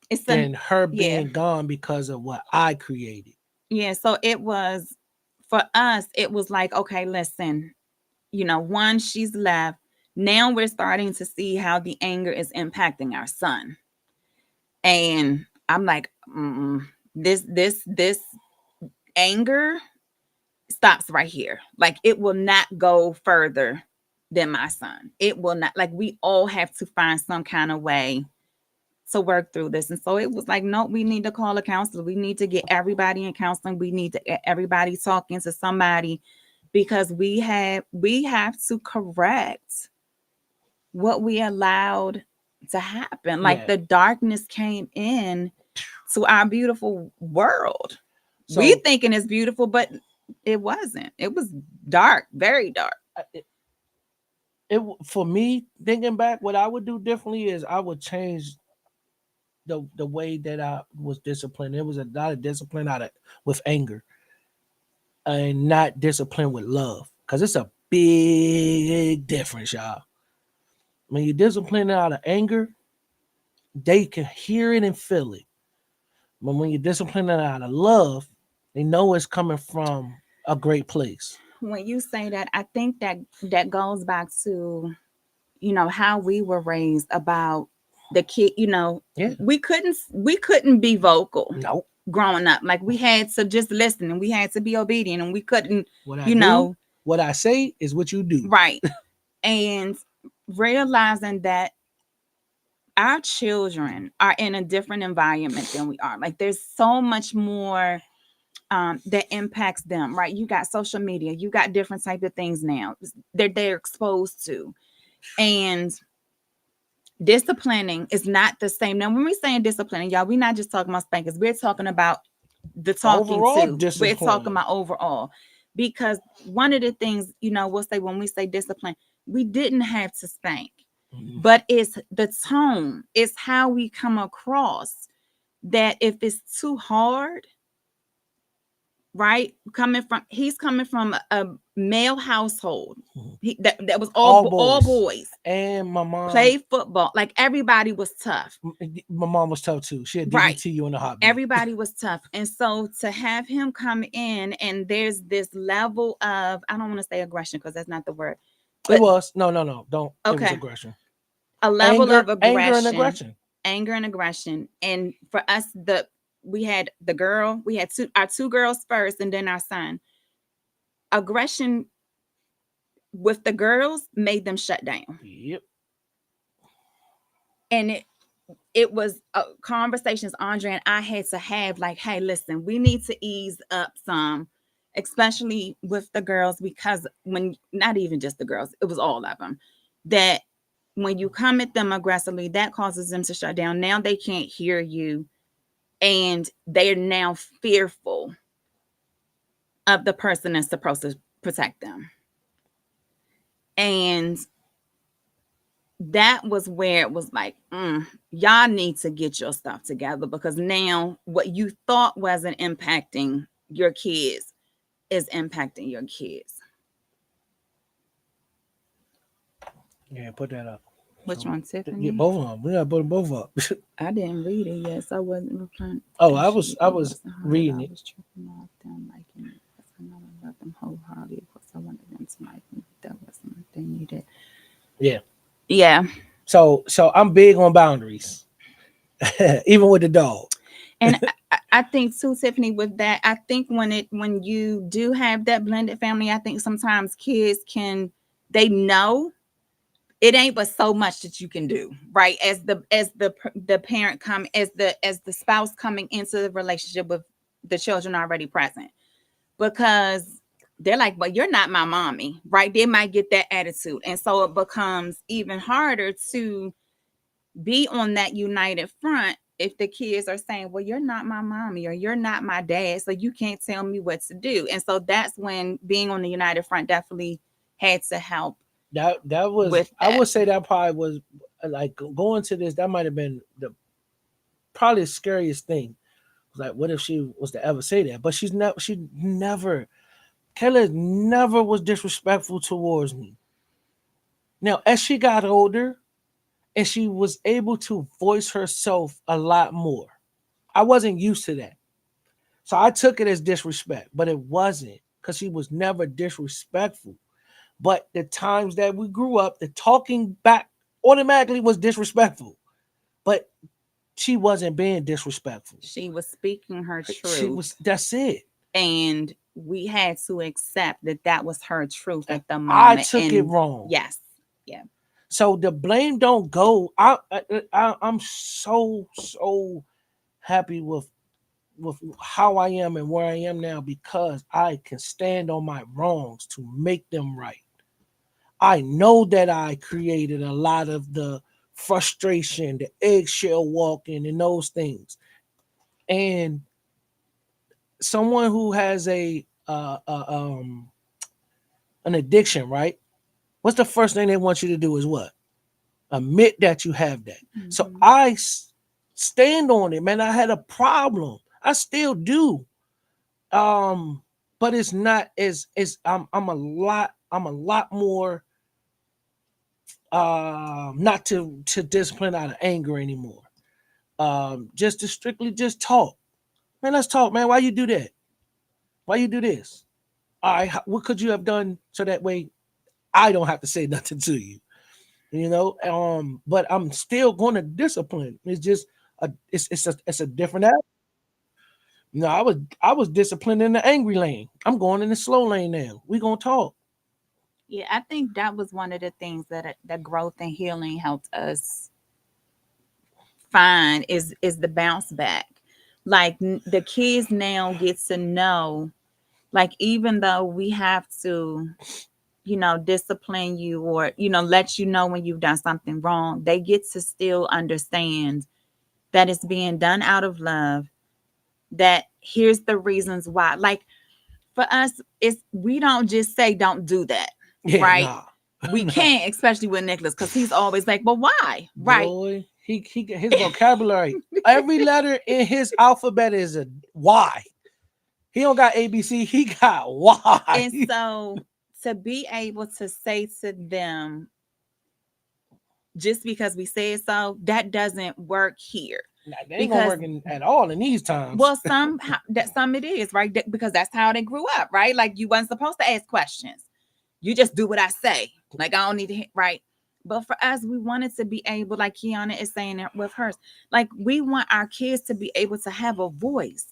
It's a than her yeah. being gone because of what I created. Yeah, so it was for us, it was like, okay, listen, one, she's left. Now we're starting to see how the anger is impacting our son. And I'm like, this anger stops right here. Like it will not go further than my son. It will not, like we all have to find some kind of way to work through this. And so it was like, no, we need to call a counselor. We need to get everybody in counseling. We need to get everybody talking to somebody because we have to correct what we allowed to happen. Like Yeah. the darkness came in to our beautiful world. We So thinking it's beautiful, but it wasn't. It was dark, very dark. it for me thinking back, what I would do differently is I would change the way that I was disciplined. There was a lot of discipline out of with anger and not discipline with love, because it's a big difference, y'all. When you discipline out of anger, they can hear it and feel it. But when you discipline it out of love, they know it's coming from a great place. When you say that, I think that goes back to how we were raised about the kid. Yeah. We couldn't be vocal No. growing up. Like we had to just listen and we had to be obedient and we couldn't, What I you do, know, what I say is what you do. right. And realizing that our children are in a different environment than we are. Like there's so much more that impacts them, right? You got social media, you got different type of things now they're exposed to, and disciplining is not the same. Now, when we're saying disciplining, y'all, we're not just talking about spankings. We're talking about the talking Overall to. We're talking discipline. about overall, because one of the things we'll say when we say discipline, we didn't have to spank, Mhm. but it's the tone, it's how we come across. That if it's too hard, right? He's coming from a male household. Mhm. That was All all boys. boys. And my mom, Played football. Like everybody was tough. my mom was tough too. She had Right. DBTU in a heartbeat. Everybody was tough. And so to have him come in and there's this level of, I don't want to say aggression because that's not the word, It but was no, don't. It was okay, aggression, a level of anger, and aggression, aggression. anger and aggression. And for us, we had the girl, we had our two girls first and then our son. Aggression with the girls made them shut down. Yep. And it was conversations Andre and I had to have, like, hey, listen, we need to ease up some, especially with the girls, because when, not even just the girls, it was all of them, that when you come at them aggressively, that causes them to shut down. Now they can't hear you and they're now fearful of the person that's supposed to protect them. And that was where it was like, y'all need to get your stuff together, because now what you thought wasn't impacting your kids is impacting your kids. Yeah, put that up. Which So one, yeah, Tiffany? both of them. We gotta put them both up. I didn't read it yet, so I wasn't replying. Oh, Actually, I it was wasn't hard. reading I it. was tripping off them liking it because I know I love them wholeheartedly. Of course, I wanted them to like me. That wasn't what they needed. Yeah. Yeah. So I'm big on boundaries, even with the dog. And I think too, Tiffany, with that, I think when you do have that blended family, I think sometimes kids they know it ain't but so much that you can do, right? As the parent come as the spouse coming into the relationship with the children already present, because they're like, but you're not my mommy, right? They might get that attitude, and so it becomes even harder to be on that united front if the kids are saying, well, you're not my mommy or you're not my dad, so you can't tell me what to do. And so that's when being on the united front definitely had to help That was, with I that. would say that probably was like going to this. That might have been the probably the scariest thing. Like, what if she was to ever say that? But she never. Kayla never was disrespectful towards me. Now, as she got older and she was able to voice herself a lot more, I wasn't used to that. So I took it as disrespect, but it wasn't, because she was never disrespectful. But the times that we grew up, the talking back automatically was disrespectful. But she wasn't being disrespectful. She was speaking her She truth, was, that's it. and we had to accept that that was her truth And at the I moment. took it And wrong. yes, yeah, So the blame don't go. I'm so happy with how I am and where I am now, because I can stand on my wrongs to make them right. I know that I created a lot of the frustration, the eggshell walking, and those things. And someone who has an addiction, right? What's the first thing they want you to do is what? Admit that you have that. So mm-hmm. stand on it, man. I had a problem. I still do. But it's not as I'm a lot more not to discipline out of anger anymore. Just to strictly just talk. Man, let's talk, man. Why you do that? Why you do this? All right, what could you have done so that way I don't have to say nothing to you? But I'm still going to discipline. It's just it's a different app. No, I was disciplined in the angry lane. I'm going in the slow lane now. We gonna talk. Yeah, I think that was one of the things that growth and healing helped us find is the bounce back. Like the kids now get to know, like even though we have to, discipline you or let you know when you've done something wrong, they get to still understand that it's being done out of love. That here's the reasons why. Like for us, it's we don't just say don't do that, Yeah, right? nah, We nah. can't, especially with Nicholas, because he's always like, "Well, why?" Right? Boy, he his vocabulary. Every letter in his alphabet is a Y. He don't got ABC, he got And Y. so to be able to say to them, just because we said so, that doesn't work here. Nah, they ain't gonna Because work at all in these times. well, some it is, right? Because that's how they grew up, right? Like you wasn't supposed to ask questions. You just do what I say. Like I don't need to hit right. But for us, we wanted to be able, like Kiana is saying it with hers, like we want our kids to be able to have a voice.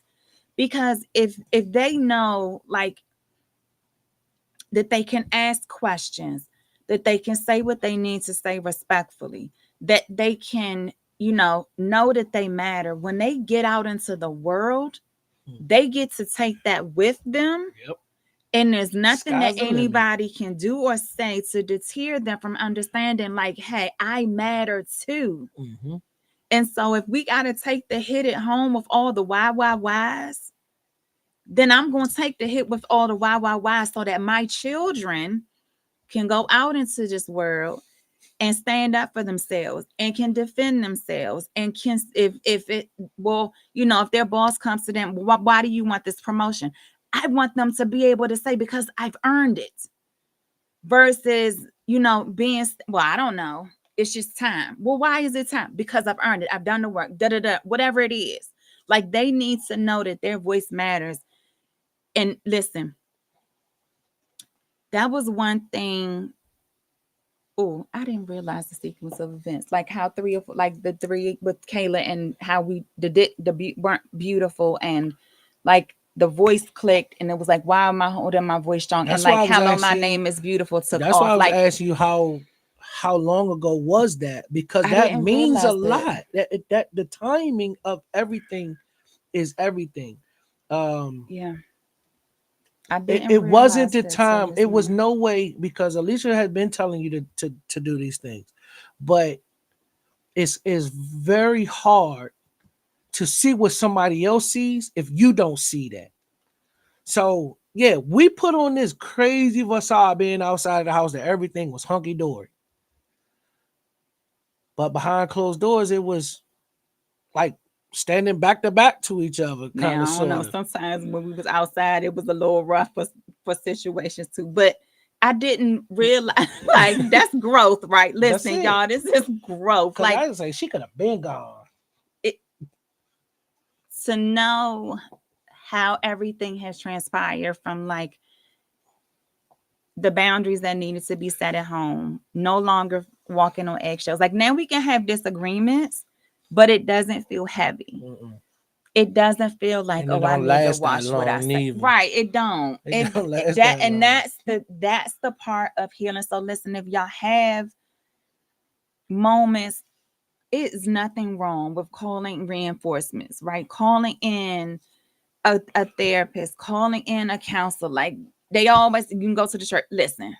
Because if they know like that they can ask questions, that they can say what they need to say respectfully, that they can, know that they matter. When they get out into the world, they get to take that with them. Yep. And there's nothing that Sky's the limit. anybody can do or say to deter them from understanding, like, hey, I matter too. Mm-hmm. And so if we got to take the hit at home with all the whys, then I'm going to take the hit with all the whys so that my children can go out into this world and stand up for themselves and can defend themselves and can if it well if their boss comes to them, why do you want this promotion? I want them to be able to say, because I've earned it, versus being, well, I don't know, it's just time. Well, why is it time? Because I've earned it, I've done the work, da da da, whatever it is. Like they need to know that their voice matters. And listen, that was one thing. Oh, I didn't realize the sequence of events, like how three of like the three with Kayla, and how we weren't beautiful, and like the voice clicked, and it was like, why am I holding my voice strong? And That's why like, I was hello, my asking you. name is beautiful took That's why off. I was Like asking you how long ago was that? Because I that didn't means a realize that. lot. That the timing of everything is everything. Um, Yeah, I it didn't wasn't realize the that till time. just It was now. no way, because Alicia had been telling you to do these things, but it's very hard to see what somebody else sees if you don't see that. So yeah, we put on this crazy facade being outside of the house that everything was hunky dory, but behind closed doors, it was like standing back to back to each other, kind of, Now I don't know. sort of. Sometimes when we was outside, it was a little rough for situations too. But I didn't realize like that's growth, right? That's Listen, it. y'all, this is growth. Cause Like I was like, she could have been gone. it, to know how everything has transpired from like the boundaries that needed to be set at home, no longer walking on eggshells. Like now we can have disagreements, but it doesn't feel heavy. Mm-mm. It doesn't feel like, And it oh, I don't need to last that watch what I long, say. neither. Right. It don't. It don't last That that and long. that's the part of healing. So listen, if y'all have moments, it is nothing wrong with calling reinforcements, right? Calling in a therapist, calling in a counselor. Like they always, you can go to the church. Listen,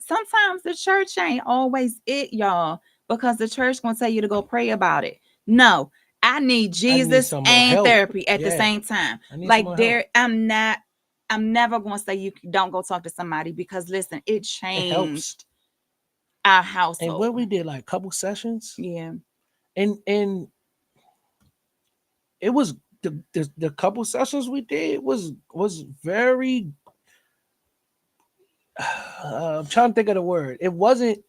sometimes the church ain't always it, y'all, because the church gonna tell you to go pray about it. No, I need I need Jesus some more and help. therapy at the Yeah, same time. I need some Like more help. there, I'm never gonna say you don't go talk to somebody, because listen, it It helps. changed our And what household. we did, like, couple sessions, Yeah. and it was the couple sessions we did was very. I'm trying to think of the word. It wasn't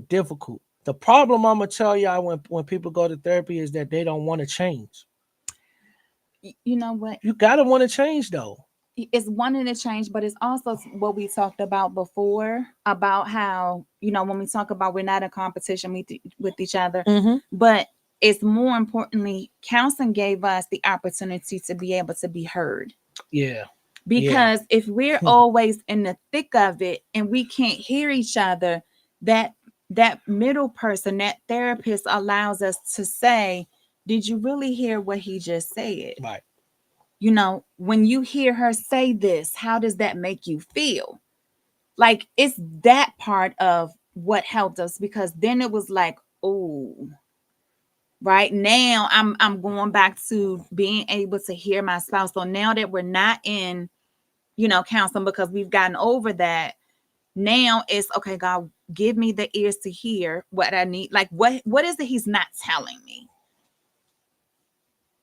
difficult. The problem I'm gonna tell y'all when people go to therapy is that they don't want to change. You know what? You gotta want to change though. It's wanting to change, but it's also what we talked about before, about how, when we talk about we're not in competition with each other, Mm-hmm. but it's more importantly, counseling gave us the opportunity to be able to be heard. Yeah, yeah. Because if we're always in the thick of it and we can't hear each other, that middle person, that therapist, allows us to say, did you really hear what he just said? Right. When you hear her say this, how does that make you feel? Like it's that part of what helped us, because then it was like, oh, right now I'm going back to being able to hear my spouse. So now that we're not in, counseling, because we've gotten over that, now it's okay, God, give me the ears to hear what I need. Like what is it he's not telling me?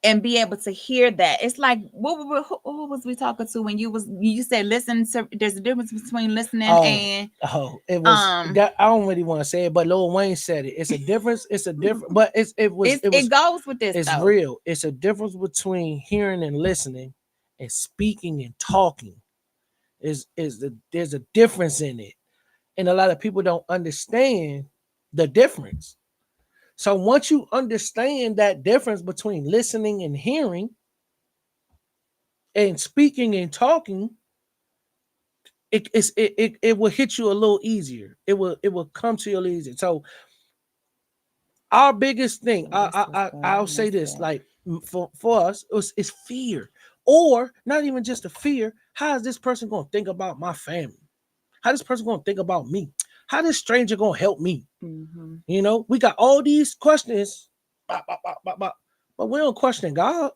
and be able to hear that. It's like what was we talking to when you said listen to, there's a difference between listening Oh, and it was um that. I don't really want to say it, but Lil Wayne said it. It's a difference. It's a different, but it goes with this it's though. real. It's a difference between hearing and listening, and speaking and talking. There's a difference in it, and a lot of people don't understand the difference. So once you understand that difference between listening and hearing, and speaking and talking, it will hit you a little easier. It will come to you a little easier. So our biggest thing, So this was I'll good. say Let's this, see. like for us, is fear, or not even just a fear. How is this person going to think about my family? How this person going to think about me? How this stranger going to help me? Hmm. We got all these questions, bop, bop, bop, bop, bop, but we don't question God.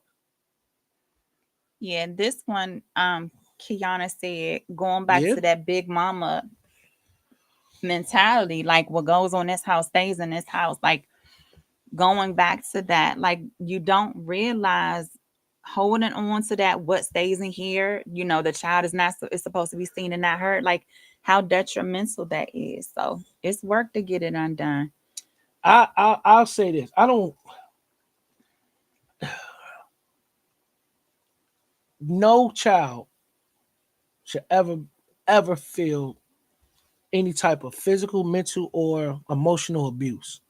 Yeah, this one, Kiana said, going back Yeah, to that big mama mentality, like what goes on this house stays in this house. Like going back to that, like you don't realize holding on to that what stays in here, the child is not is supposed to be seen and not heard, like how detrimental that is. So it's work to get it undone. I'll say this. I don't. No child should ever feel any type of physical, mental, or emotional abuse.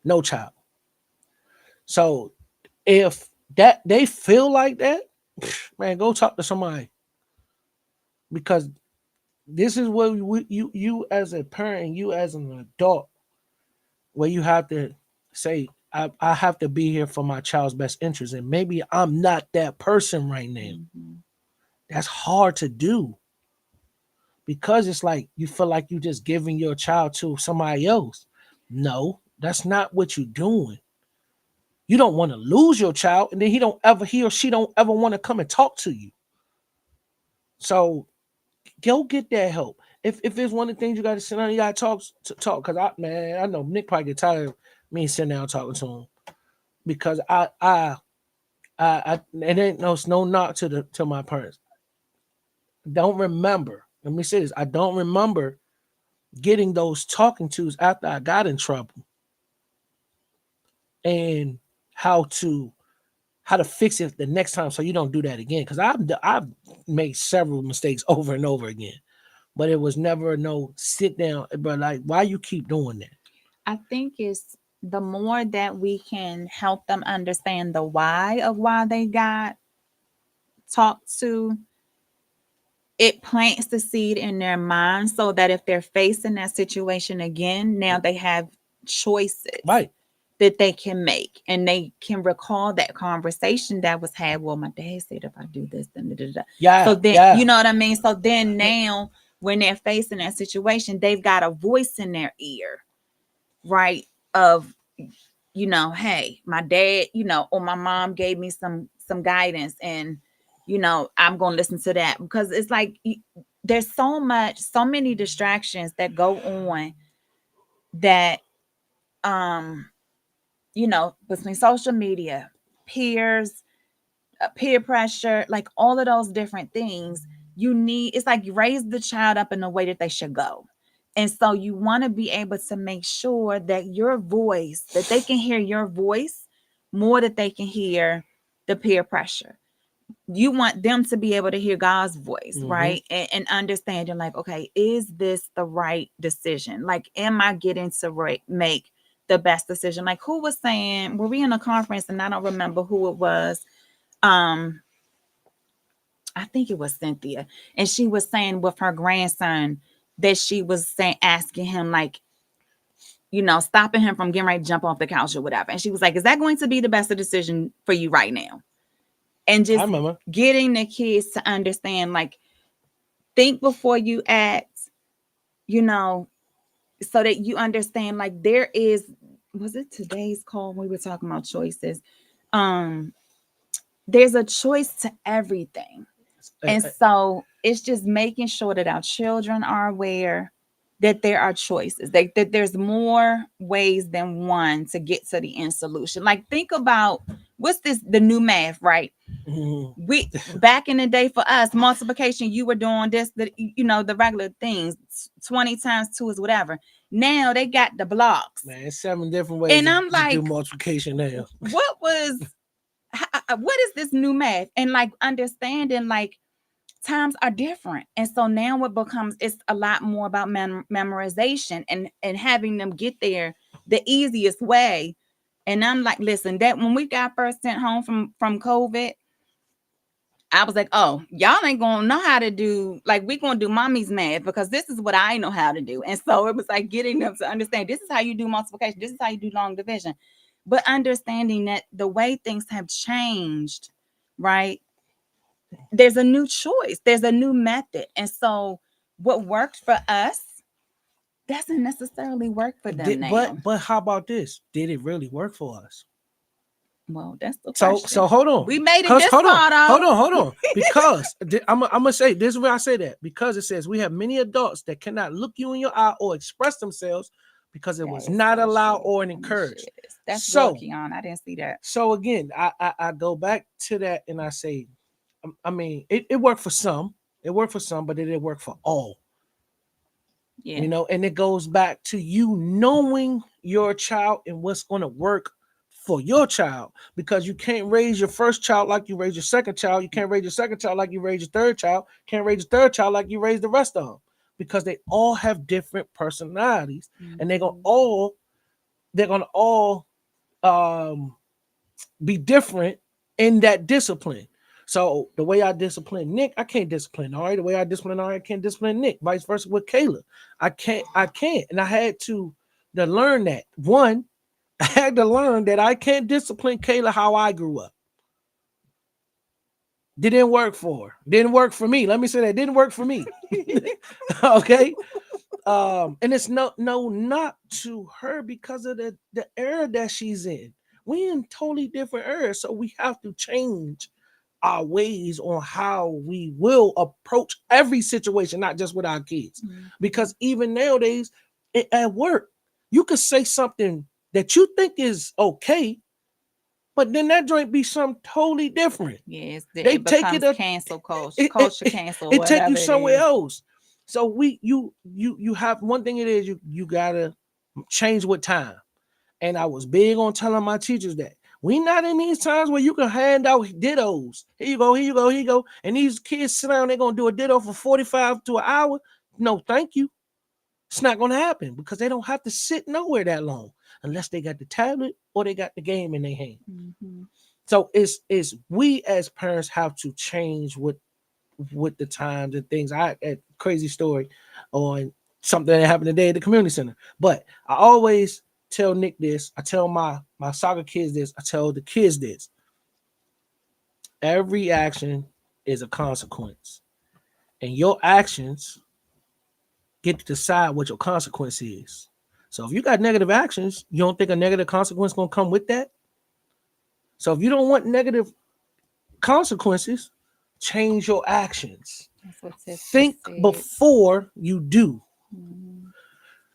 No child. So if that they feel like that, man, go talk to somebody, because this is where you as a parent, you as an adult, where you have to say, I have to be here for my child's best interest, and maybe I'm not that person right now. Hmm. That's hard to do, because it's like you feel like you just giving your child to somebody else. No, that's not what you're doing. You don't want to lose your child, and then he or she don't ever want to come and talk to you. So go get that help. If it's one of the things you got to sit down, you got to talk. Because I know Nick probably get tired of me sitting down talking to him, because it ain't no knock to my parents. Don't remember. Let me say this. I don't remember getting those talking tos after I got in trouble, and how to fix it the next time, so you don't do that again. Because I've made several mistakes over and over again, but it was never no sit down. But like, why you keep doing that? I think it's the more that we can help them understand the why of why they got talked to, it plants the seed in their mind so that if they're facing that situation again, now they have choices Right? that they can make, and they can recall that conversation that was had. Well, my dad said if I do this, then da, da, da. So Yeah, then, you yeah. know what I mean? So then now, when they're facing that situation, they've got a voice in their ear, right? Of, hey, my dad, or my mom gave me some guidance, and I'm going to listen to that, because it's like there's so many distractions that go on, that um between social media, peers, peer pressure, like all of those different things. It's like you raise the child up in the way that they should go. And so you want to be able to make sure that that they can hear your voice more, that they can hear the peer pressure. You want them to be able to hear God's voice, Mm-hmm. right? And understanding, like, okay, is this the right decision? Like, am I getting to make the best decision? Like, who was saying, were we in a conference, and I don't remember who it was. Um, I think it was Cynthia, and she was saying with her grandson that she was saying, asking him, like, stopping him from getting ready to jump off the couch or whatever. And she was like, is that going to be the best decision for you right now? And I just remember. getting the kids to understand, like, think before you act, you know, so that you understand, like, was it today's call when we were talking about choices? Um, there's a choice to everything. And so it's just making sure that our children are aware that there are choices, that there's more ways than one to get to the end solution. Like, think about what's this, the new math, right? Mhm. We back in the day for us, multiplication, you were doing this, the regular things, 20 times 2 is whatever. Now they got the blocks. Man, 7 different And ways I'm to do like, multiplication now. what was what is this new math? And like understanding like times are different. And so now it becomes, it's a lot more about memorization and having them get there the easiest way. And I'm like, listen, that when we got first sent home from COVID, I was like, oh, y'all ain't gonna know how to do, like, we gonna do mommy's math because this is what I know how to do. And so it was like getting them to understand this is how you do multiplication, this is how you do long division. But understanding that the way things have changed, right? There's a new choice, there's a new method. And so what worked for us doesn't necessarily work for them now. But how about this? Did it really work for us? Well, that's the So question. hold on. We made it Cause this far though. hold on. Because I'm gonna say this is where I say that, because it says we have many adults that cannot look you in your eye or express themselves because it That was is not so allowed true. or Let me share encouraged. this. That's good, So Keon. I didn't see that. so again, I go back to that and I say, I mean, it worked for some. It worked for some, but it didn't work for all. Yeah. And it goes back to you knowing your child and what's going to work for your child, because you can't raise your first child like you raise your second child. You can't raise your second child like you raise your third child. Can't raise your third child like you raise the rest of them, because they all have different personalities, and Mhm. they're gonna all um be different in that discipline. So the way I discipline Nick, I can't discipline Ari. The way I discipline Ari, I can't discipline Nick. Vice versa with Kayla. I can't. And I had to learn that. One, I had to learn that I can't discipline Kayla how I grew up. Didn't work for her. Didn't work for me. Let me say that. Didn't work for me. Okay. And it's not to her because of the era that she's in. We in totally different eras, so we have to change our ways on how we will approach every situation, not just with our kids. Mhm. Because even nowadays, at work, you could say something that you think is okay, but then that joint be something totally different. Yes, They it take it becomes a cancel culture, it, it, culture it, cancel, it take you whatever it somewhere is. else. So you have one thing, it is you gotta change with time. And I was big on telling my teachers that we not in these times where you can hand out dittos. Here you go, here you go, here you go. And these kids sit down, they're gonna do a ditto for 45 to an hour. No, thank you. It's not gonna happen because they don't have to sit nowhere that long unless they got the tablet or they got the game in their hand. Mhm. So it's we as parents have to change with the times and things. I a crazy story on something that happened today at the community center. But I always tell Nick this. I tell my soccer kids this. I tell the kids this. Every action is a consequence, and your actions get to decide what your consequence is. So if you got negative actions, you don't think a negative consequence gonna come with that. So if you don't want negative consequences, change your actions. That's what Tiff just Think said. before you do. Mhm.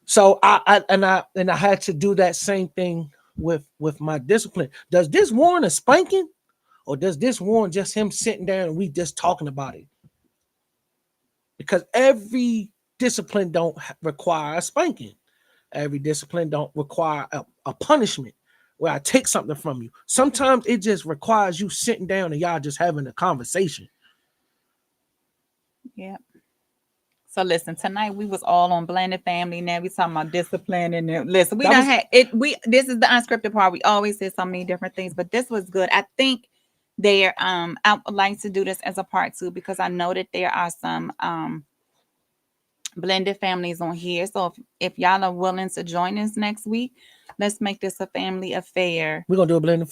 So I had to do that same thing with my discipline. Does this warrant a spanking, or does this warrant just him sitting there and we just talking about it? Because every discipline don't require a spanking. Every discipline don't require a punishment where I take something from you. Sometimes it just requires you sitting down and y'all just having a conversation. Yeah. So listen, tonight we was all on blended family. Now we talking about discipline and listen, we That don't was have it. We this is the unscripted part. We always say so many different things, but this was good. I think there I would like to do this as a part two because I know that there are some blended families on here. So if y'all are willing to join us next week, let's make this a family affair. we're gonna do a blended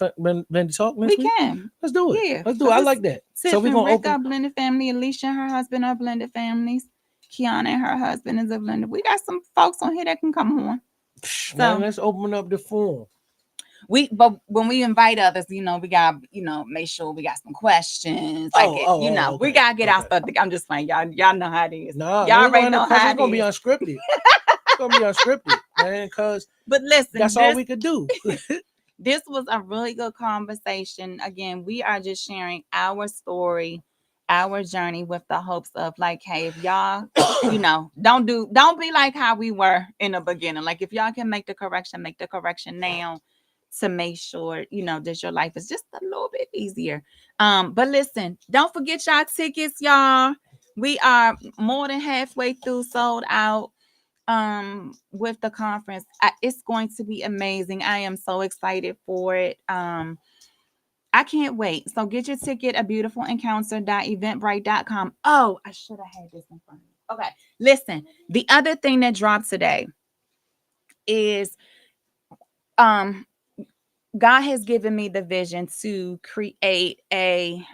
talk We next week. can. Let's do it. Yeah. Let's do it. Because I it's like that. So Tiff we're and gonna Rick open. are blended family. Alicia and her husband are blended families. Kiana and her husband is a blended. We got some folks on here that can come on. Man, So let's open up the forum. but when we invite others, we got make sure we got some questions. Like we Okay, gotta get our okay. stuff. I'm just saying, y'all know how it is. Nah, we Y'all ain't gonna already have no know how questions. It's it gonna be is. unscripted. It's gonna be unscripted, man, because But listen, that's all this we could do. This was a really good conversation. Again, we are just sharing our story, our journey with the hopes of like, hey, if y'all, don't be like how we were in the beginning. Like if y'all can make the correction now to make sure, that your life is just a little bit easier. But listen, don't forget y'all tickets, y'all. We are more than halfway through, sold out with the conference. It's going to be amazing. I am so excited for it. I can't wait. So get your ticket at beautifulencounter.eventbrite.com. Oh, I should have had this in front of me. Okay. Listen, the other thing that dropped today is um God has given me the vision to create a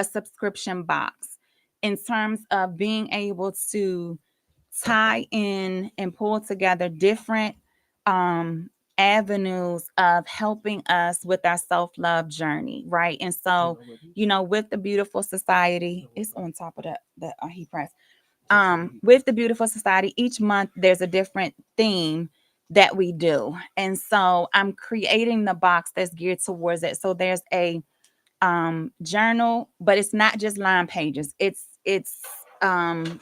subscription box in terms of being able to tie in and pull together different um avenues of helping us with our self-love journey, right? And so, with the beautiful society, it's on top of the heat press. With the beautiful society, each month there's a different theme that we do, and so I'm creating the box that's geared towards it. So there's a journal, but it's not just line pages. It's um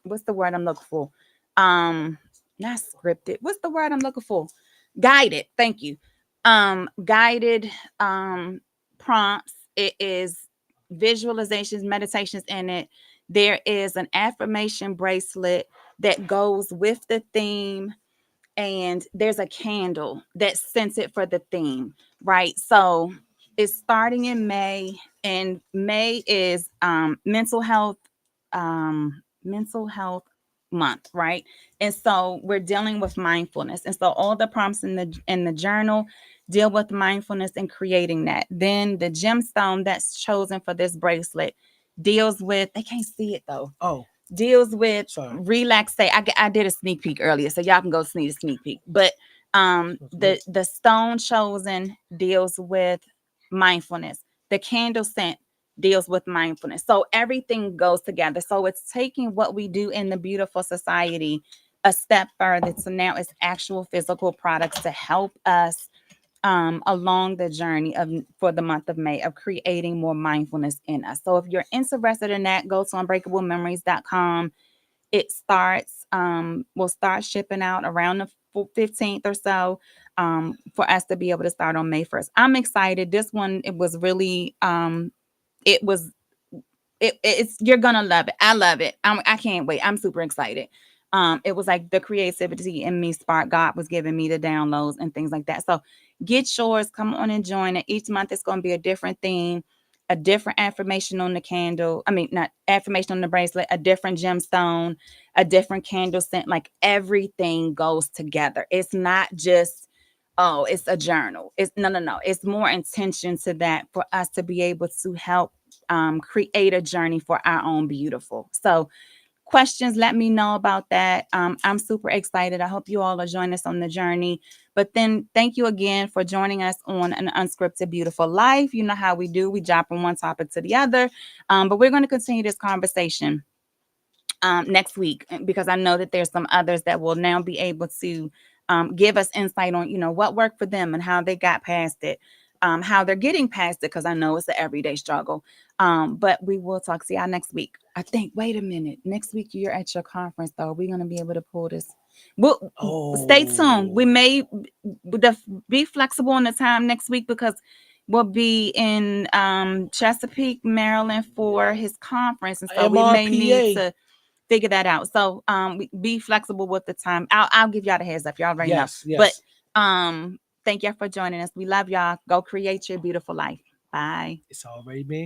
what's the word I'm looking for? Um, Not scripted. What's the word I'm looking for? Guided. Thank you. Guided prompts. It is visualizations, meditations in it. There is an affirmation bracelet that goes with the theme, and there's a candle that's scented for the theme, right? So it's starting in May, and May is mental health month, right? And so we're dealing with mindfulness, and so all the prompts in the journal deal with mindfulness and creating that. Then the gemstone that's chosen for this bracelet deals with, they can't see it though, Oh, deals with sorry. relaxation. I did a sneak peek earlier, so y'all can go see the sneak peek. But the stone chosen deals with mindfulness. The candle scent deals with mindfulness. So everything goes together. So it's taking what we do in the beautiful society a step further. So now it's actual physical products to help us along the journey of for the month of May of creating more mindfulness in us. So if you're interested in that, go to unbreakablememories.com. It starts we'll start shipping out around the 15th or so, for us to be able to start on May 1st. I'm excited. This one, it was really it was it's you're gonna love it. I love it. I can't wait. I'm super excited. It was like the creativity in me spark. God was giving me the downloads and things like that. So get yours. Come on and join it. Each month it's going to be a different theme, a different affirmation on the candle. I mean, not affirmation on the bracelet, a different gemstone, a different candle scent. Like everything goes together. It's not just, oh, it's a journal. It's no. It's more intention to that for us to be able to help create a journey for our own beautiful. So, questions, let me know about that. I'm super excited. I hope you all are joining us on the journey. But then thank you again for joining us on an unscripted, beautiful life. You know how we do. We jump from one topic to the other. But we're going to continue this conversation next week, because I know that there's some others that will now be able to give us insight on, what worked for them and how they got past it, how they're getting past it, because I know it's an everyday struggle. But we will talk. See y'all next week. I think, wait a minute. Next week you're at your conference, though. We're going to be able to pull this. Well, stay tuned. We Oh, may be flexible in the time next week, because we'll be in Chesapeake, Maryland for his conference. And so we may need MRPA. to figure that out. So be flexible with the time. I'll give y'all the heads up. Y'all already know. Yes, But yes. thank y'all for joining us. We love y'all. Go create your beautiful life. Bye. It's already been